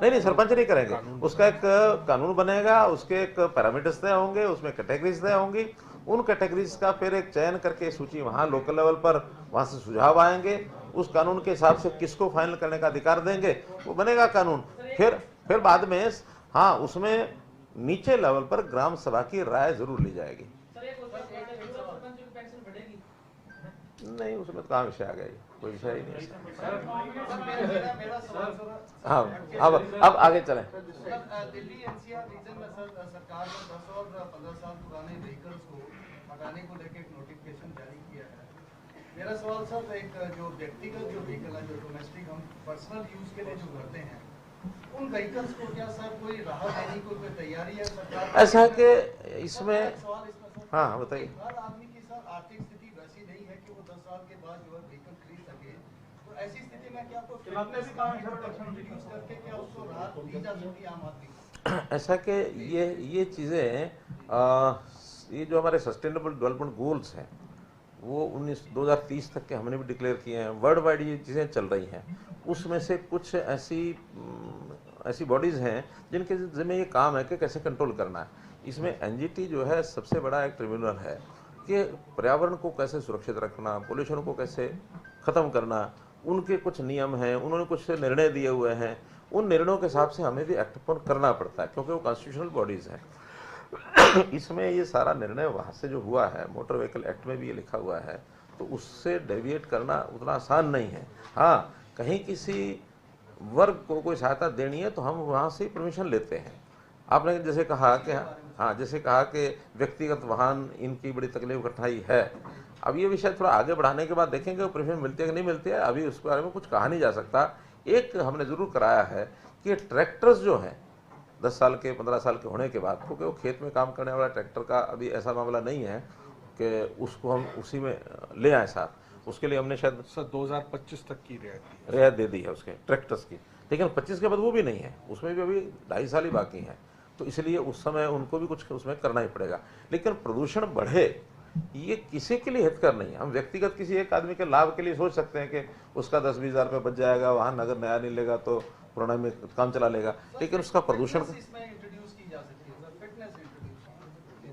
नहीं, सरपंच नहीं करेंगे, उसका एक कानून बनेगा, उसके एक पैरामीटर्स तय होंगे, उसमें कैटेगरीज तय होंगी, उन कैटेगरीज का फिर एक चयन करके सूची वहाँ लोकल लेवल पर वहाँ से सुझाव आएंगे, उस कानून के हिसाब से किसको फाइनल करने का अधिकार देंगे, वो बनेगा कानून। फिर बाद में हाँ, उसमें नीचे लेवल पर ग्राम सभा की राय जरूर ली जाएगी। नहीं, उसमें तो कहाँ विषय आ गया, कोई विषय ही नहीं। हाँ, अब आगे चलें। दिल्ली NCR रीजन में सरकार ने 10 और 15 साल पुराने व्हीकल्स को हटाने को लेकर एक नोटिफिकेशन जारी किया है। मेरा सवाल सर, एक जो व्यक्तिगत जो व्हीकल है, जो डोमेस्टिक हम पर्सनल यूज के लिए जो करते हैं, उन व्हीकल्स को क्या सर कोई राहत देने को कोई तैयारी है सरकार? ऐसा है कि इसमें, हाँ बताइए। हर आदमी की सर आर्थिक स्थिति वैसी नहीं है कि वो 10 साल के बाद जो है व्हीकल खरीद सके, तो ऐसी स्थिति में क्या आपको यूज करके क्या उसको राहत दी जा सकती है आम आदमी? ऐसा कि ये चीज़ें ये जो हमारे सस्टेनेबल डेवलपमेंट गोल्स हैं वो 2030 तक के हमने भी डिक्लेयर किए हैं, वर्ल्ड वाइड ये चीज़ें चल रही हैं। उसमें से कुछ ऐसी बॉडीज़ हैं जिनके जिम्मे ये काम है कि कैसे कंट्रोल करना है। इसमें एनजीटी जो है सबसे बड़ा एक ट्रिब्यूनल है कि पर्यावरण को कैसे सुरक्षित रखना, पोल्यूशन को कैसे ख़त्म करना, उनके कुछ नियम हैं, उन्होंने कुछ निर्णय दिए हुए हैं। उन निर्णयों के हिसाब से हमें भी एक्ट पर करना पड़ता है क्योंकि वो कॉन्स्टिट्यूशनल बॉडीज़ हैं। इसमें ये सारा निर्णय वहाँ से जो हुआ है, मोटर व्हीकल एक्ट में भी ये लिखा हुआ है, तो उससे डेविएट करना उतना आसान नहीं है। हाँ, कहीं किसी वर्ग को कोई सहायता देनी है तो हम वहाँ से परमिशन लेते हैं। आपने जैसे कहा कि जैसे कहा कि व्यक्तिगत वाहन इनकी बड़ी तकलीफ कठिनाई है। अब ये विषय थोड़ा आगे बढ़ाने के बाद देखेंगे परमिशन मिलती है कि नहीं मिलती है, अभी उसके बारे में कुछ कहा नहीं जा सकता। एक हमने ज़रूर कराया है कि ट्रैक्टर्स जो हैं 10 साल के 15 साल के होने के बाद, क्योंकि वो खेत में काम करने वाला ट्रैक्टर का अभी ऐसा मामला नहीं है कि उसको हम उसी में ले आए साथ, उसके लिए हमने शायद सर 2025 तक की रियायत दे दी है उसके ट्रैक्टर्स की, लेकिन 25 के बाद वो भी नहीं है, उसमें भी अभी 2.5 साल ही बाकी हैं। तो इसलिए उस समय उनको भी कुछ उसमें करना ही पड़ेगा। लेकिन प्रदूषण बढ़े ये किसी के लिए हितकर नहीं है। हम व्यक्तिगत किसी एक आदमी के लाभ के लिए सोच सकते हैं कि उसका 10-20 हज़ार रुपये बच जाएगा, वाहन अगर नया नहीं लेगा तो पुराना में काम चला लेगा, लेकिन उसका प्रदूषण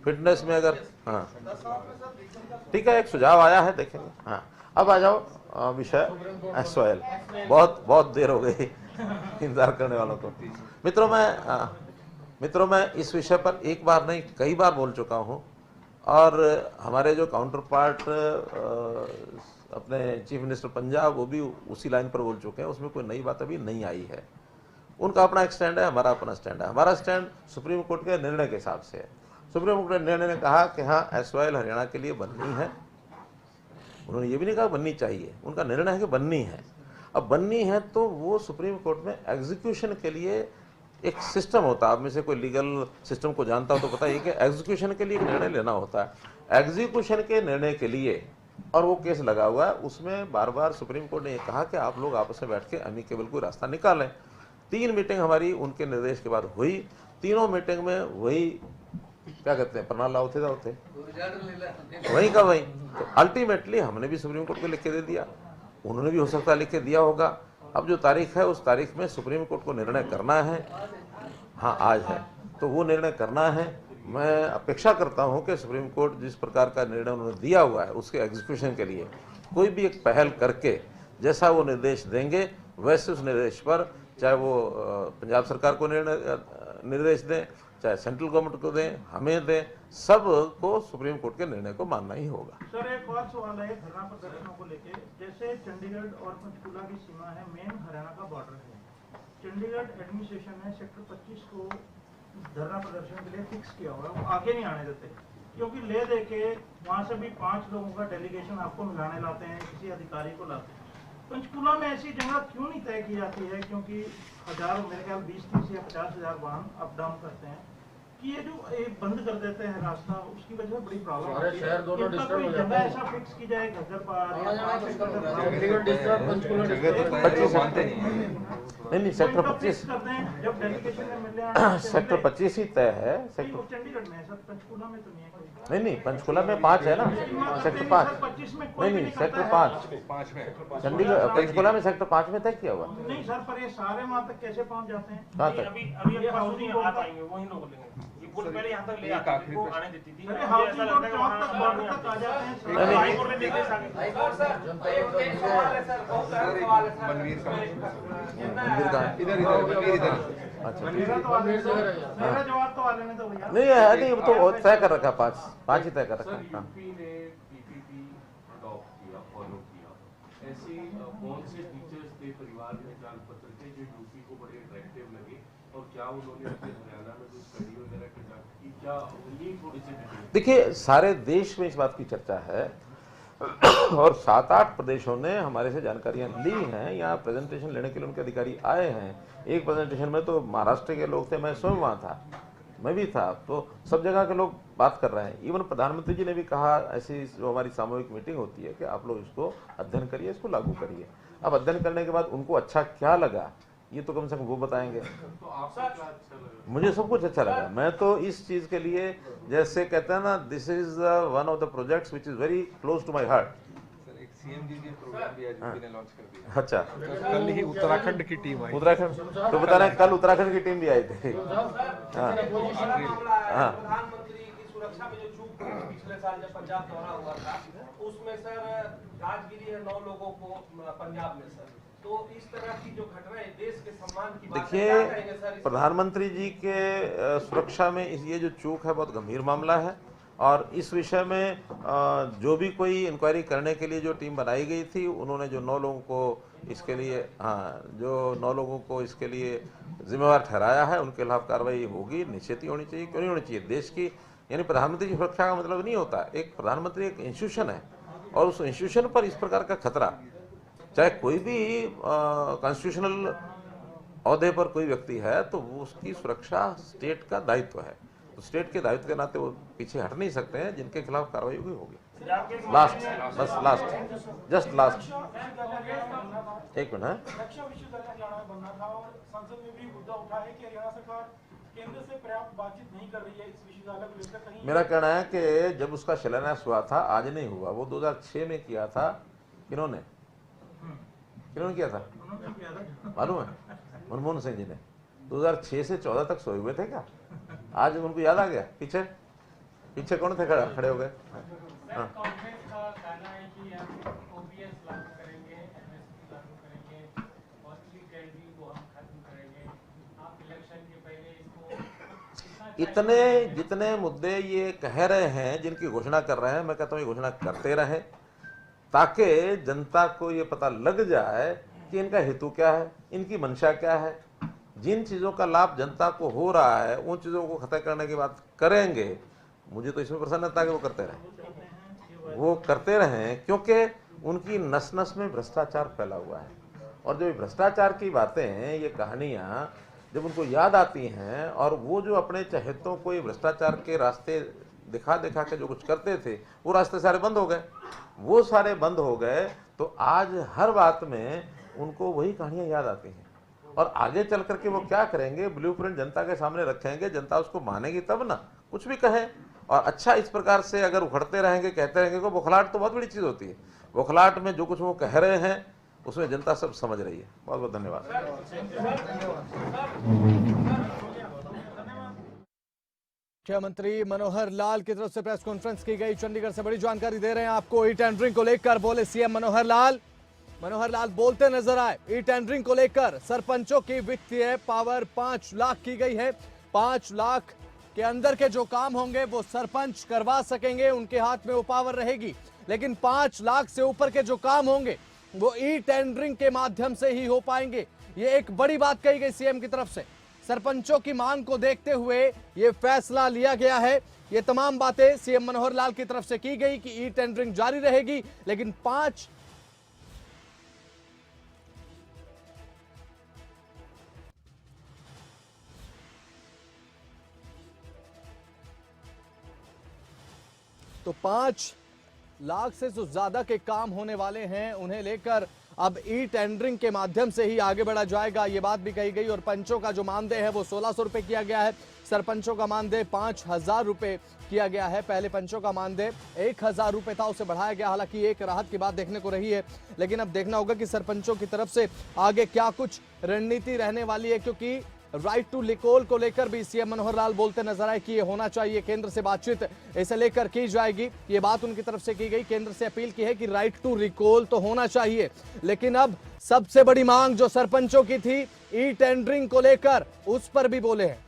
फिटनेस में अगर ठीक है, एक सुझाव आया है, देखेंगे। हाँ, अब आ जाओ विषय एसवाइएल। बहुत देर हो गई इंतजार करने वालों को। मित्रों मैं इस विषय पर एक बार नहीं कई बार बोल चुका हूँ, और हमारे जो काउंटर पार्ट अपने चीफ मिनिस्टर पंजाब वो भी उसी लाइन पर बोल चुके हैं, उसमें कोई नई बात अभी नहीं आई है। उनका अपना एक स्टैंड है, हमारा अपना स्टैंड है। हमारा स्टैंड सुप्रीम कोर्ट के निर्णय के हिसाब से है। सुप्रीम कोर्ट के निर्णय ने कहा कि हाँ एसवाइएल हरियाणा के लिए बननी है। उन्होंने ये भी नहीं कहा बननी चाहिए, उनका निर्णय है कि बननी है। अब बननी है तो वो सुप्रीम कोर्ट में एग्जीक्यूशन के लिए एक सिस्टम होता है। आप में से कोई लीगल सिस्टम को जानता हो तो पता है कि एग्जीक्यूशन के लिए एक निर्णय लेना होता है। एग्जीक्यूशन के निर्णय के लिए और वो केस लगा हुआ है, उसमें बार बार सुप्रीम कोर्ट ने ये कहा कि आप लोग आपस में बैठ के अमिकेबल कोई रास्ता निकालें। 3 मीटिंग हमारी उनके निर्देश के बाद हुई। तीनों मीटिंग में वही क्या कहते हैं प्रणाल लाओ थे वही का वही। तो अल्टीमेटली हमने भी सुप्रीम कोर्ट को लिख के दे दिया, उन्होंने भी हो सकता है लिख के दिया होगा। अब जो तारीख है उस तारीख में सुप्रीम कोर्ट को निर्णय करना है। हाँ आज है तो वो निर्णय करना है। मैं अपेक्षा करता हूं कि सुप्रीम कोर्ट जिस प्रकार का निर्णय उन्होंने दिया हुआ है उसके एग्जीक्यूशन के लिए कोई भी एक पहल करके जैसा वो निर्देश देंगे वैसे उस निर्देश पर, चाहे वो पंजाब सरकार को निर्देश दें, चाहे सेंट्रल गवर्नमेंट को दें, हमें दें, सब को सुप्रीम कोर्ट के निर्णय को मानना ही होगा। सर एक और सवाल है धरना प्रदर्शनों को लेके। जैसे चंडीगढ़ और पंचकुला की सीमा है, मेन हरियाणा का बॉर्डर है। चंडीगढ़ एडमिनिस्ट्रेशन ने सेक्टर 25 को धरना प्रदर्शन के लिए फिक्स किया हुआ है, वो आगे नहीं आने देते क्योंकि ले दे के वहाँ से भी 5 लोगों का डेलीगेशन आपको मिलाने लाते हैं, किसी अधिकारी को लाते हैं। पंचकुला में ऐसी जगह क्यों नहीं तय की जाती है? क्योंकि हजारों, मेरे ख्याल 20-30 या 50 हज़ार वाहन अप डाउन करते हैं कि ये जो एक बंद कर देते हैं रास्ता, उसकी वजह से बड़ी प्रॉब्लम आती है। इनका कोई जगह ऐसा फिक्स की जाए घर नहीं सेक्टर 25 जब डेलीगेशन में मिले सेक्टर 25 ही तय है। सेक्टर चंडीगढ़ में है सर, पंचकुला में तो नहीं है कोई। नहीं पंचकुला में 5 है ना, सेक्टर 5 नहीं सेक्टर 5 चंडीगढ़ पंचकुला में सेक्टर 5 में तय किया हुआ। नहीं सर, पर ये सारे वहाँ तक कैसे पहुँच जाते हैं? कहाँ तक? अभी हाउसिंग आ पाएंगे, वही लोग लेंगे। ये पुल पहले यहाँ तक ले आते को आने देती थी। अरे हाउसिंग बोर्ड चौक तक बॉर्डर तक आ जाते हैं। हाई कोर्ट में निर्देश आ गए। हाई कोर्ट सर, एक सवाल है सर, बहुत सारे सवाल है सर। मनवीर का इधर अच्छा मेरा जवाब तो वाले ने तो भैया नहीं है, नहीं तो तय कर रखा 5 ही तय कर रखा। यूपी ने पीपीपी अडॉप्ट किया, फॉलो किया। ऐसे कौन से फीचर्स थे परिवार पहचान पत्र के जो यूपी को बड़े अट्रैक्टिव लगे, और क्या उन्होंने अपने हरियाणा में जो स्टडी वगैरह कंडक्ट की, क्या ये थोड़ी सी देखिए सारे देश में इस बात की चर्चा है और 7-8 प्रदेशों ने हमारे से जानकारियां ली हैं। यहाँ प्रेजेंटेशन लेने के लिए उनके अधिकारी आए हैं। एक प्रेजेंटेशन में तो महाराष्ट्र के लोग थे, मैं स्वयं वहाँ था, मैं भी था, तो सब जगह के लोग बात कर रहे हैं। इवन प्रधानमंत्री जी ने भी कहा, ऐसी जो हमारी सामूहिक मीटिंग होती है कि आप लोग इसको अध्ययन करिए, इसको लागू करिए। अब अध्ययन करने के बाद उनको अच्छा क्या लगा ये तो कम से कम वो बताएंगे। तो आपको क्या अच्छा लगा? मुझे सब कुछ अच्छा लगा। मैं तो इस चीज के लिए, जैसे कहते हैं ना, this is one of the projects which is very close to my heart. CM ji programme भी आज यूपी ने लॉन्च कर दिया। अच्छा, कल ही उत्तराखंड की टीम आई। उत्तराखंड तो बता रहे हैं, कल उत्तराखंड की टीम भी आई थी। हाँ हाँ, प्रधानमंत्री की सुरक्षा में जो चूक पिछले साल जब पंजाब दौरा हुआ था, उसमें सर राजगिरी है 9 लोगों को पंजाब में सर, तो इस तरह की जो घटनाएं देश के सम्मान की बात है, क्या कहेंगे सर? देखिए, प्रधानमंत्री जी के सुरक्षा में ये जो चूक है बहुत गंभीर मामला है, और इस विषय में जो भी कोई इंक्वायरी करने के लिए जो टीम बनाई गई थी, उन्होंने जो 9 लोगों को इसके लिए, हाँ, जो 9 लोगों को इसके लिए जिम्मेवार ठहराया है, उनके खिलाफ कार्रवाई होगी, निश्चित ही होनी चाहिए। क्यों नहीं होनी चाहिए? देश की, यानी प्रधानमंत्री की सुरक्षा का मतलब नहीं होता, एक प्रधानमंत्री एक इंस्टीट्यूशन है, और उस इंस्टीट्यूशन पर इस प्रकार का खतरा, चाहे कोई भी कॉन्स्टिट्यूशनल औहदे पर कोई व्यक्ति है, तो वो उसकी सुरक्षा स्टेट का दायित्व है। तो स्टेट के दायित्व के नाते वो पीछे हट नहीं सकते हैं। जिनके खिलाफ कार्रवाई होगी होगी। लास्ट, बस लास्ट, जस्ट लास्ट, एक मिनट है। रक्षा विश्वविद्यालय बनना था और संसद में भी मुद्दा उठा है कि हरियाणा सरकार केंद्र से पर्याप्त बातचीत नहीं कर रही है इस विश्वविद्यालय को लेकर। कहीं मेरा कहना है कि जब उसका शिलान्यास हुआ था, आज नहीं हुआ, वो 2006 में किया था। किन्होंने किया था मालूम है? मनमोहन सिंह जी ने 2006 से 14 तक सोए हुए थे क्या? आज उनको याद आ गया? पीछे कौन थे खड़े हो गए? हाँ, कांग्रेस का कहना है कि हम ओपीएस लागू करेंगे, एमएसपी लागू करेंगे और ई-टेंडरिंग को हम खत्म करेंगे। आप इलेक्शन के पहले इसको इतने जितने मुद्दे ये कह रहे हैं, जिनकी घोषणा कर रहे हैं, मैं कहता हूँ ये घोषणा करते रहे, ताकि जनता को ये पता लग जाए कि इनका हेतु क्या है, इनकी मंशा क्या है। जिन चीज़ों का लाभ जनता को हो रहा है, उन चीज़ों को खत्म करने की बात करेंगे। मुझे तो इसमें प्रसन्नता है कि वो करते रहें, क्योंकि उनकी नस नस में भ्रष्टाचार फैला हुआ है। और जो भ्रष्टाचार की बातें हैं, ये कहानियाँ जब उनको याद आती हैं, और वो जो अपने चहेतों को ये भ्रष्टाचार के रास्ते दिखा के जो कुछ करते थे, वो रास्ते सारे बंद हो गए। वो सारे बंद हो गए, तो आज हर बात में उनको वही कहानियाँ याद आती हैं। और आगे चल करके वो क्या करेंगे, ब्लूप्रिंट जनता के सामने रखेंगे, जनता उसको मानेगी तब ना, कुछ भी कहें। और अच्छा, इस प्रकार से अगर उखड़ते रहेंगे, कहते रहेंगे, को बौखलाहट तो बहुत बड़ी चीज़ होती है। बौखलाहट में जो कुछ वो कह रहे हैं, उसमें जनता सब समझ रही है। बहुत बहुत धन्यवाद। मुख्यमंत्री मनोहर लाल की तरफ से प्रेस कॉन्फ्रेंस की गई। चंडीगढ़ से बड़ी जानकारी दे रहे हैं आपको। ई टेंडरिंग को लेकर बोले सीएम मनोहर लाल बोलते नजर आए। ई टेंडरिंग को लेकर सरपंचों की वित्तीय पावर 5 लाख की गई है। 5 लाख के अंदर के जो काम होंगे वो सरपंच करवा सकेंगे, उनके हाथ में वो पावर रहेगी। लेकिन 5 लाख से ऊपर के जो काम होंगे वो ई टेंडरिंग के माध्यम से ही हो पाएंगे। ये एक बड़ी बात कही गई सीएम की तरफ से। सरपंचों की मांग को देखते हुए ये फैसला लिया गया है। ये तमाम बातें सीएम मनोहर लाल की तरफ से की गई कि ई टेंडरिंग जारी रहेगी, लेकिन 5 लाख से जो ज्यादा के काम होने वाले हैं, उन्हें लेकर अब ई टेंडरिंग के माध्यम से ही आगे बढ़ा जाएगा। ये बात भी कही गई। और पंचों का जो मानदेय है वो 1600 रुपए किया गया है। सरपंचों का मानदेय 5000 रुपए किया गया है। पहले पंचों का मानदेय 1000 रुपए था, उसे बढ़ाया गया। हालांकि एक राहत की बात देखने को रही है, लेकिन अब देखना होगा कि सरपंचों की तरफ से आगे क्या कुछ रणनीति रहने वाली है, क्योंकि राइट टू रिकॉल को लेकर भी सीएम मनोहर लाल बोलते नजर आए कि ये होना चाहिए, केंद्र से बातचीत इसे लेकर की जाएगी। ये बात उनकी तरफ से की गई। केंद्र से अपील की है कि राइट टू रिकॉल तो होना चाहिए, लेकिन अब सबसे बड़ी मांग जो सरपंचों की थी ई टेंडरिंग को लेकर, उस पर भी बोले हैं।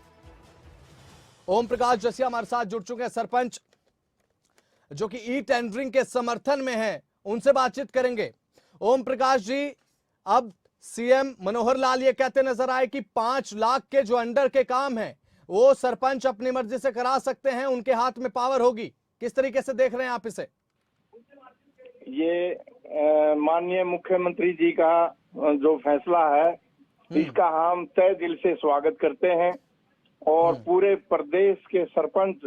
ओम प्रकाश जसिया हमारे साथ जुड़ चुके हैं, सरपंच जो कि ई टेंडरिंग के समर्थन में है, उनसे बातचीत करेंगे। ओम प्रकाश जी, अब सीएम मनोहर लाल ये कहते नजर आए कि 5 लाख के जो अंडर के काम हैं वो सरपंच अपनी मर्जी से करा सकते हैं, उनके हाथ में पावर होगी। किस तरीके से देख रहे हैं आप इसे? ये माननीय मुख्यमंत्री जी का जो फैसला है, इसका हम तहे दिल से स्वागत करते हैं। और पूरे प्रदेश के सरपंच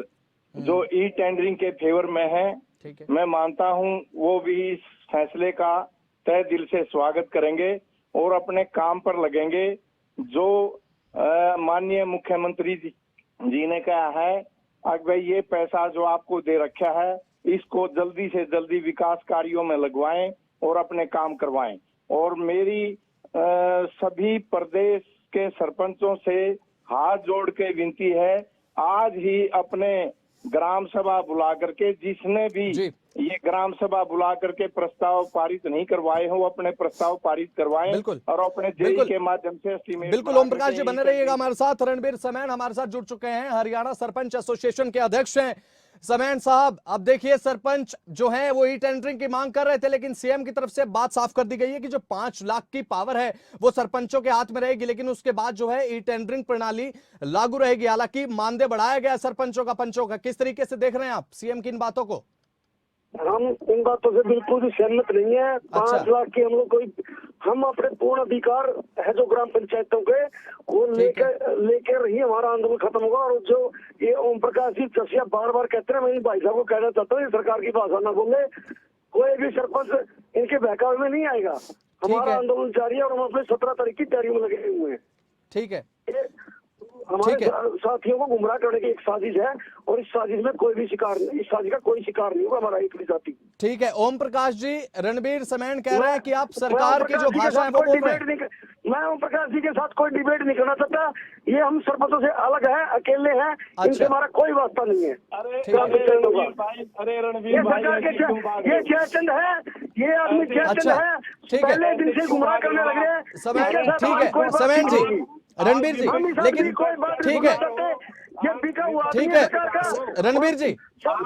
जो ई टेंडरिंग के फेवर में हैं, मैं मानता हूं वो भी इस फैसले का तहे दिल से स्वागत करेंगे और अपने काम पर लगेंगे। जो माननीय मुख्यमंत्री जी ने कहा है कि भाई ये पैसा जो आपको दे रखा है इसको जल्दी से जल्दी विकास कार्यों में लगवाएं और अपने काम करवाएं। और मेरी सभी प्रदेश के सरपंचों से हाथ जोड़ के विनती है, आज ही अपने ग्राम सभा बुला करके, जिसने भी ये ग्राम सभा बुला करके प्रस्ताव पारित नहीं करवाए हो, अपने प्रस्ताव पारित करवाएं और अपने जेई के माध्यम से एस्टीमेट। बिल्कुल ओम प्रकाश जी बने रहिएगा हमारे साथ। रणबीर समैन हमारे साथ जुड़ चुके हैं, हरियाणा सरपंच एसोसिएशन के अध्यक्ष हैं। समैन साहब, अब देखिए सरपंच जो है वो ई टेंडरिंग की मांग कर रहे थे, लेकिन सीएम की तरफ से बात साफ कर दी गई है कि जो 5 लाख की पावर है वो सरपंचों के हाथ में रहेगी, लेकिन उसके बाद जो है ई टेंडरिंग प्रणाली लागू रहेगी। हालांकि मानदेय बढ़ाया गया सरपंचों का, पंचों का। किस तरीके से देख रहे हैं आप सीएम की इन बातों को? हम इन बातों से बिल्कुल भी सहमत नहीं है। 5 लाख की हम लोग कोई, हम अपने पूर्ण अधिकार है जो ग्राम पंचायतों के वो लेकर ही हमारा आंदोलन खत्म होगा। और जो ये ओम प्रकाश जी चसिया बार बार कहते हैं, मैं इन भाई साहब को कहना चाहता हूँ सरकार की भाषा न बोले, कोई भी सरपंच इनके बहकावे में नहीं आएगा। हमारा आंदोलन जारी है और हम अपने 17 तारीख की तैयारी में लगे हुए हैं। ठीक है, हमारे साथियों को गुमराह करने की एक साजिश है और इस साजिश में कोई भी शिकार नहीं, इस साजिश का कोई शिकार नहीं होगा हमारा एक भी जाति। ठीक है ओम प्रकाश जी, रणबीर समैन कह रहे हैं कि आप सरकार की जो भाषा है वो बोल रहे हैं। मैं ओम प्रकाश जी के साथ कोई डिबेट नहीं करना चाहता। ये हम सरपंचों से अलग है, अकेले हैं, इनसे हमारा कोई वास्ता नहीं है। ये सरकार के ये जयचंद है, ये आदमी जयचंद है, पहले दिन से गुमराह करने लगे हैं। ठीक है समैन जी, रणबीर जी, लेकिन ठीक है ठीक है रणबीर जी,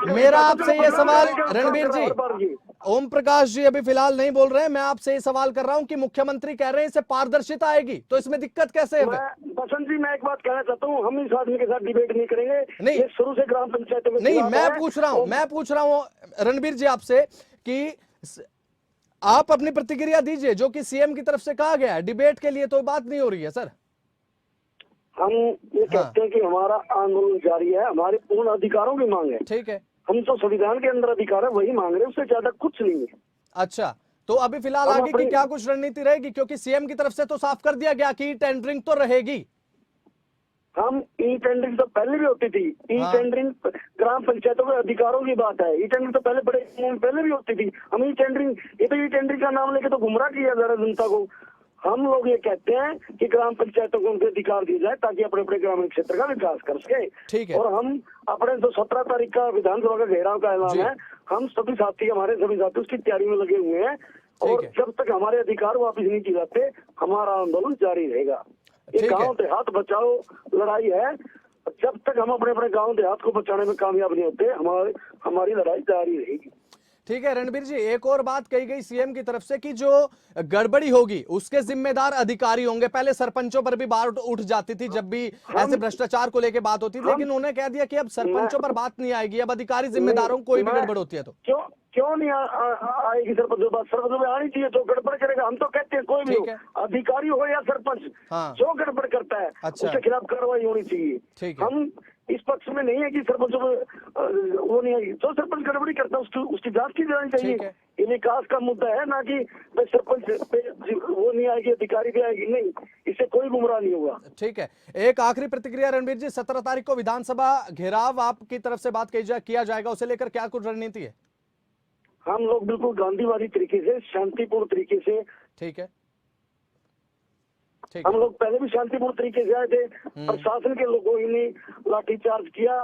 मेरा आपसे ये सवाल, रणबीर जी, ओम प्रकाश जी अभी फिलहाल नहीं बोल रहे हैं, मैं आपसे ये सवाल कर रहा हूं कि मुख्यमंत्री कह रहे हैं इससे पारदर्शिता आएगी, तो इसमें दिक्कत कैसे है? बसंत जी मैं एक बात कहना चाहता हूँ, हम इस आदमी के साथ डिबेट नहीं करेंगे। नहीं, ये शुरू से ग्राम पंचायतों में नहीं, मैं पूछ रहा हूँ रणबीर जी आपसे कि आप अपनी प्रतिक्रिया दीजिए। जो कि सीएम की तरफ से कहा गया है, डिबेट के लिए तो बात नहीं हो रही है सर। हम ये कहते हैं कि हमारा आंदोलन जारी है, हमारे पूर्ण अधिकारों की मांग है। ठीक है, हम तो संविधान के अंदर अधिकार है वही मांग रहे हैं, उससे ज्यादा कुछ नहीं है। अच्छा, तो अभी फिलहाल आगे की क्या कुछ रणनीति रहेगी? क्योंकि सीएम की तरफ से तो साफ कर दिया गया कि टेंडरिंग तो रहेगी। हम ई टेंडरिंग तो पहले भी होती थी, ई टेंडरिंग ग्राम पंचायतों के अधिकारों की बात है। ई टेंडरिंग तो पहले भी होती थी। हम ई टेंडरिंग, ये तो ई टेंडरिंग का नाम लेके तो गुमराह किया जा रहा है जनता को। हम लोग ये कहते हैं कि ग्राम पंचायतों को उनके अधिकार दिए जाए ताकि अपने अपने ग्रामीण क्षेत्र का विकास कर सके। ठीक है। और हम अपने जो 17 तारीख का विधानसभा का घेराव का ऐलान है, हम सभी साथी, हमारे सभी साथी उसकी तैयारी में लगे हुए हैं। और जब तक हमारे अधिकार वापिस नहीं किए जाते, हमारा आंदोलन जारी रहेगा। ये गाँव देहात बचाओ लड़ाई है। जब तक हम अपने अपने गाँव देहात को बचाने में कामयाब नहीं होते, हमारी लड़ाई जारी रहेगी। ठीक है रणबीर जी, एक और बात कही गई सीएम की तरफ से कि जो गड़बड़ी होगी उसके जिम्मेदार अधिकारी होंगे। पहले सरपंचों पर भी बात उठ जाती थी जब भी ऐसे भ्रष्टाचार को लेकर बात होती थी, लेकिन उन्होंने कह दिया कि अब सरपंचों पर बात नहीं आएगी, अब अधिकारी जिम्मेदारों को कोई भी गड़बड़ होती है तो क्यों नहीं आएगी सरपंच बात? सरपंच में आनी चाहिए। जो गड़बड़ करेगा, हम तो कहते हैं कोई भी हो, अधिकारी हो या सरपंच, जो गड़बड़ करता है उसके खिलाफ कार्रवाई होनी चाहिए। हम इस पक्ष में नहीं है कि सरपंच वो नहीं आएगी। जो सरपंच गड़बड़ी करता है उसकी जांच की जानी चाहिए। ये विकास का मुद्दा है ना कि सरपंच वो नहीं आएगी, अधिकारी भी आएगी, नहीं, इससे कोई गुमराह नहीं होगा। ठीक है, एक आखिरी प्रतिक्रिया रणबीर जी, 17 तारीख को विधानसभा घेराव आपकी तरफ से बात किया जाएगा, उसे लेकर क्या कुछ रणनीति है? हम लोग बिल्कुल गांधीवादी तरीके से, शांतिपूर्ण तरीके से। ठीक है, हम लोग पहले भी शांतिपूर्ण तरीके से आए थे, प्रशासन के लोगों ने लाठीचार्ज किया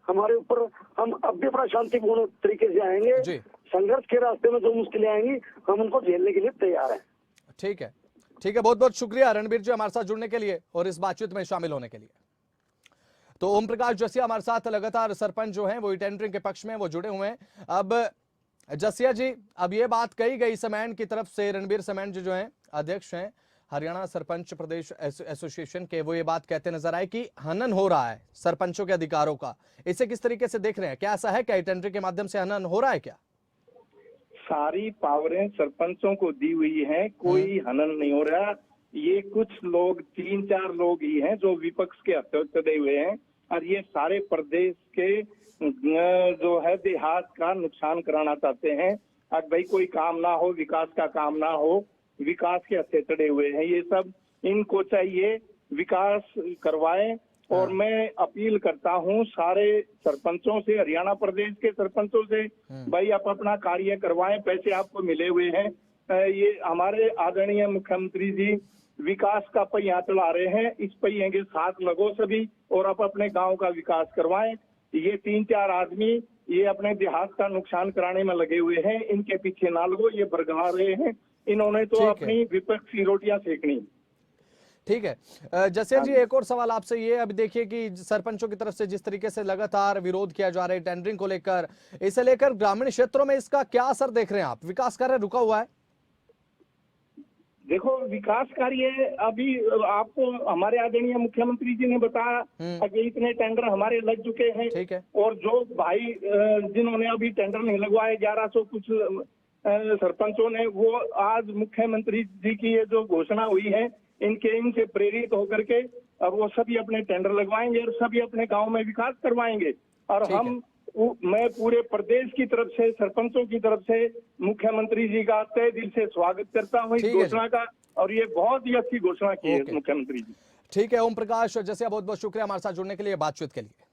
हमारे ऊपर। हम अब भी अपना शांतिपूर्ण तरीके से आएंगे। संघर्ष के रास्ते में जो मुश्किलें आएंगी, हम उनको झेलने के लिए तैयार हैं। ठीक है, ठीक है, बहुत बहुत शुक्रिया रणबीर जी हमारे साथ जुड़ने के लिए और इस बातचीत में शामिल होने के लिए। तो ओम प्रकाश जसिया हमारे साथ लगातार सरपंच जो हैं वो टेंडरिंग के पक्ष में वो जुड़े हुए हैं। अब जसिया जी, अब ये बात कही गई समैन की तरफ से, रणबीर समैन जो हैं अध्यक्ष हैं हरियाणा सरपंच प्रदेश एसोसिएशन के, वो ये बात कहते नजर आए कि हनन हो रहा है सरपंचों के अधिकारों का। इसे किस तरीके से देख रहे हैं? क्या ऐसा है, क्या टेंडरिंग के माध्यम से हनन हो रहा है? क्या सारी पावरें सरपंचों को दी हुई हैं, कोई हनन नहीं हो रहा। ये कुछ लोग, 3-4 लोग ही हैं जो विपक्ष के हत्थे चढ़े हुए हैं, और ये सारे प्रदेश के जो है देहात का नुकसान कराना चाहते हैं। अब भाई कोई काम ना हो, विकास का काम ना हो, विकास के हत्थे चढ़े हुए हैं ये सब। इनको चाहिए विकास करवाएं। और मैं अपील करता हूं सारे सरपंचों से, हरियाणा प्रदेश के सरपंचों से, भाई आप अपना कार्य करवाएं, पैसे आपको मिले हुए हैं। ये हमारे आदरणीय मुख्यमंत्री जी विकास का पहिया चला रहे हैं, इस पहिए के साथ लगो सभी और आप अपने गांव का विकास करवाएं। ये 3-4 आदमी ये अपने देहात का नुकसान कराने में लगे हुए हैं, इनके पीछे ना लगो, ये बरगला रहे हैं, इन्होंने तो अपनी विपक्षी रोटियां सेकनी। ठीक है जसेर जी, एक और सवाल आपसे ये, अभी देखिए कि सरपंचों की तरफ से जिस तरीके से लगातार विरोध किया जा रहा है टेंडरिंग को लेकर, इसे लेकर ग्रामीण क्षेत्रों में इसका क्या असर देख रहे हैं आप? विकास कार्य रुका हुआ है? देखो विकास कार्य अभी आपको हमारे आदरणीय मुख्यमंत्री जी ने बताया कि इतने टेंडर हमारे लग चुके हैं। ठीक है। और जो भाई जिन्होंने अभी टेंडर नहीं लगवाए 1100 कुछ सरपंचों ने, वो आज मुख्यमंत्री जी की ये जो घोषणा हुई है इनसे प्रेरित होकर के और वो सभी अपने टेंडर लगवाएंगे और सभी अपने गांव में विकास करवाएंगे। और मैं पूरे प्रदेश की तरफ से, सरपंचों की तरफ से मुख्यमंत्री जी का तहे दिल से स्वागत करता हूं इस घोषणा का, और ये बहुत ही अच्छी घोषणा की है मुख्यमंत्री जी। ठीक है ओम प्रकाश, जैसे बहुत बहुत शुक्रिया हमारे साथ जुड़ने के लिए, बातचीत के लिए।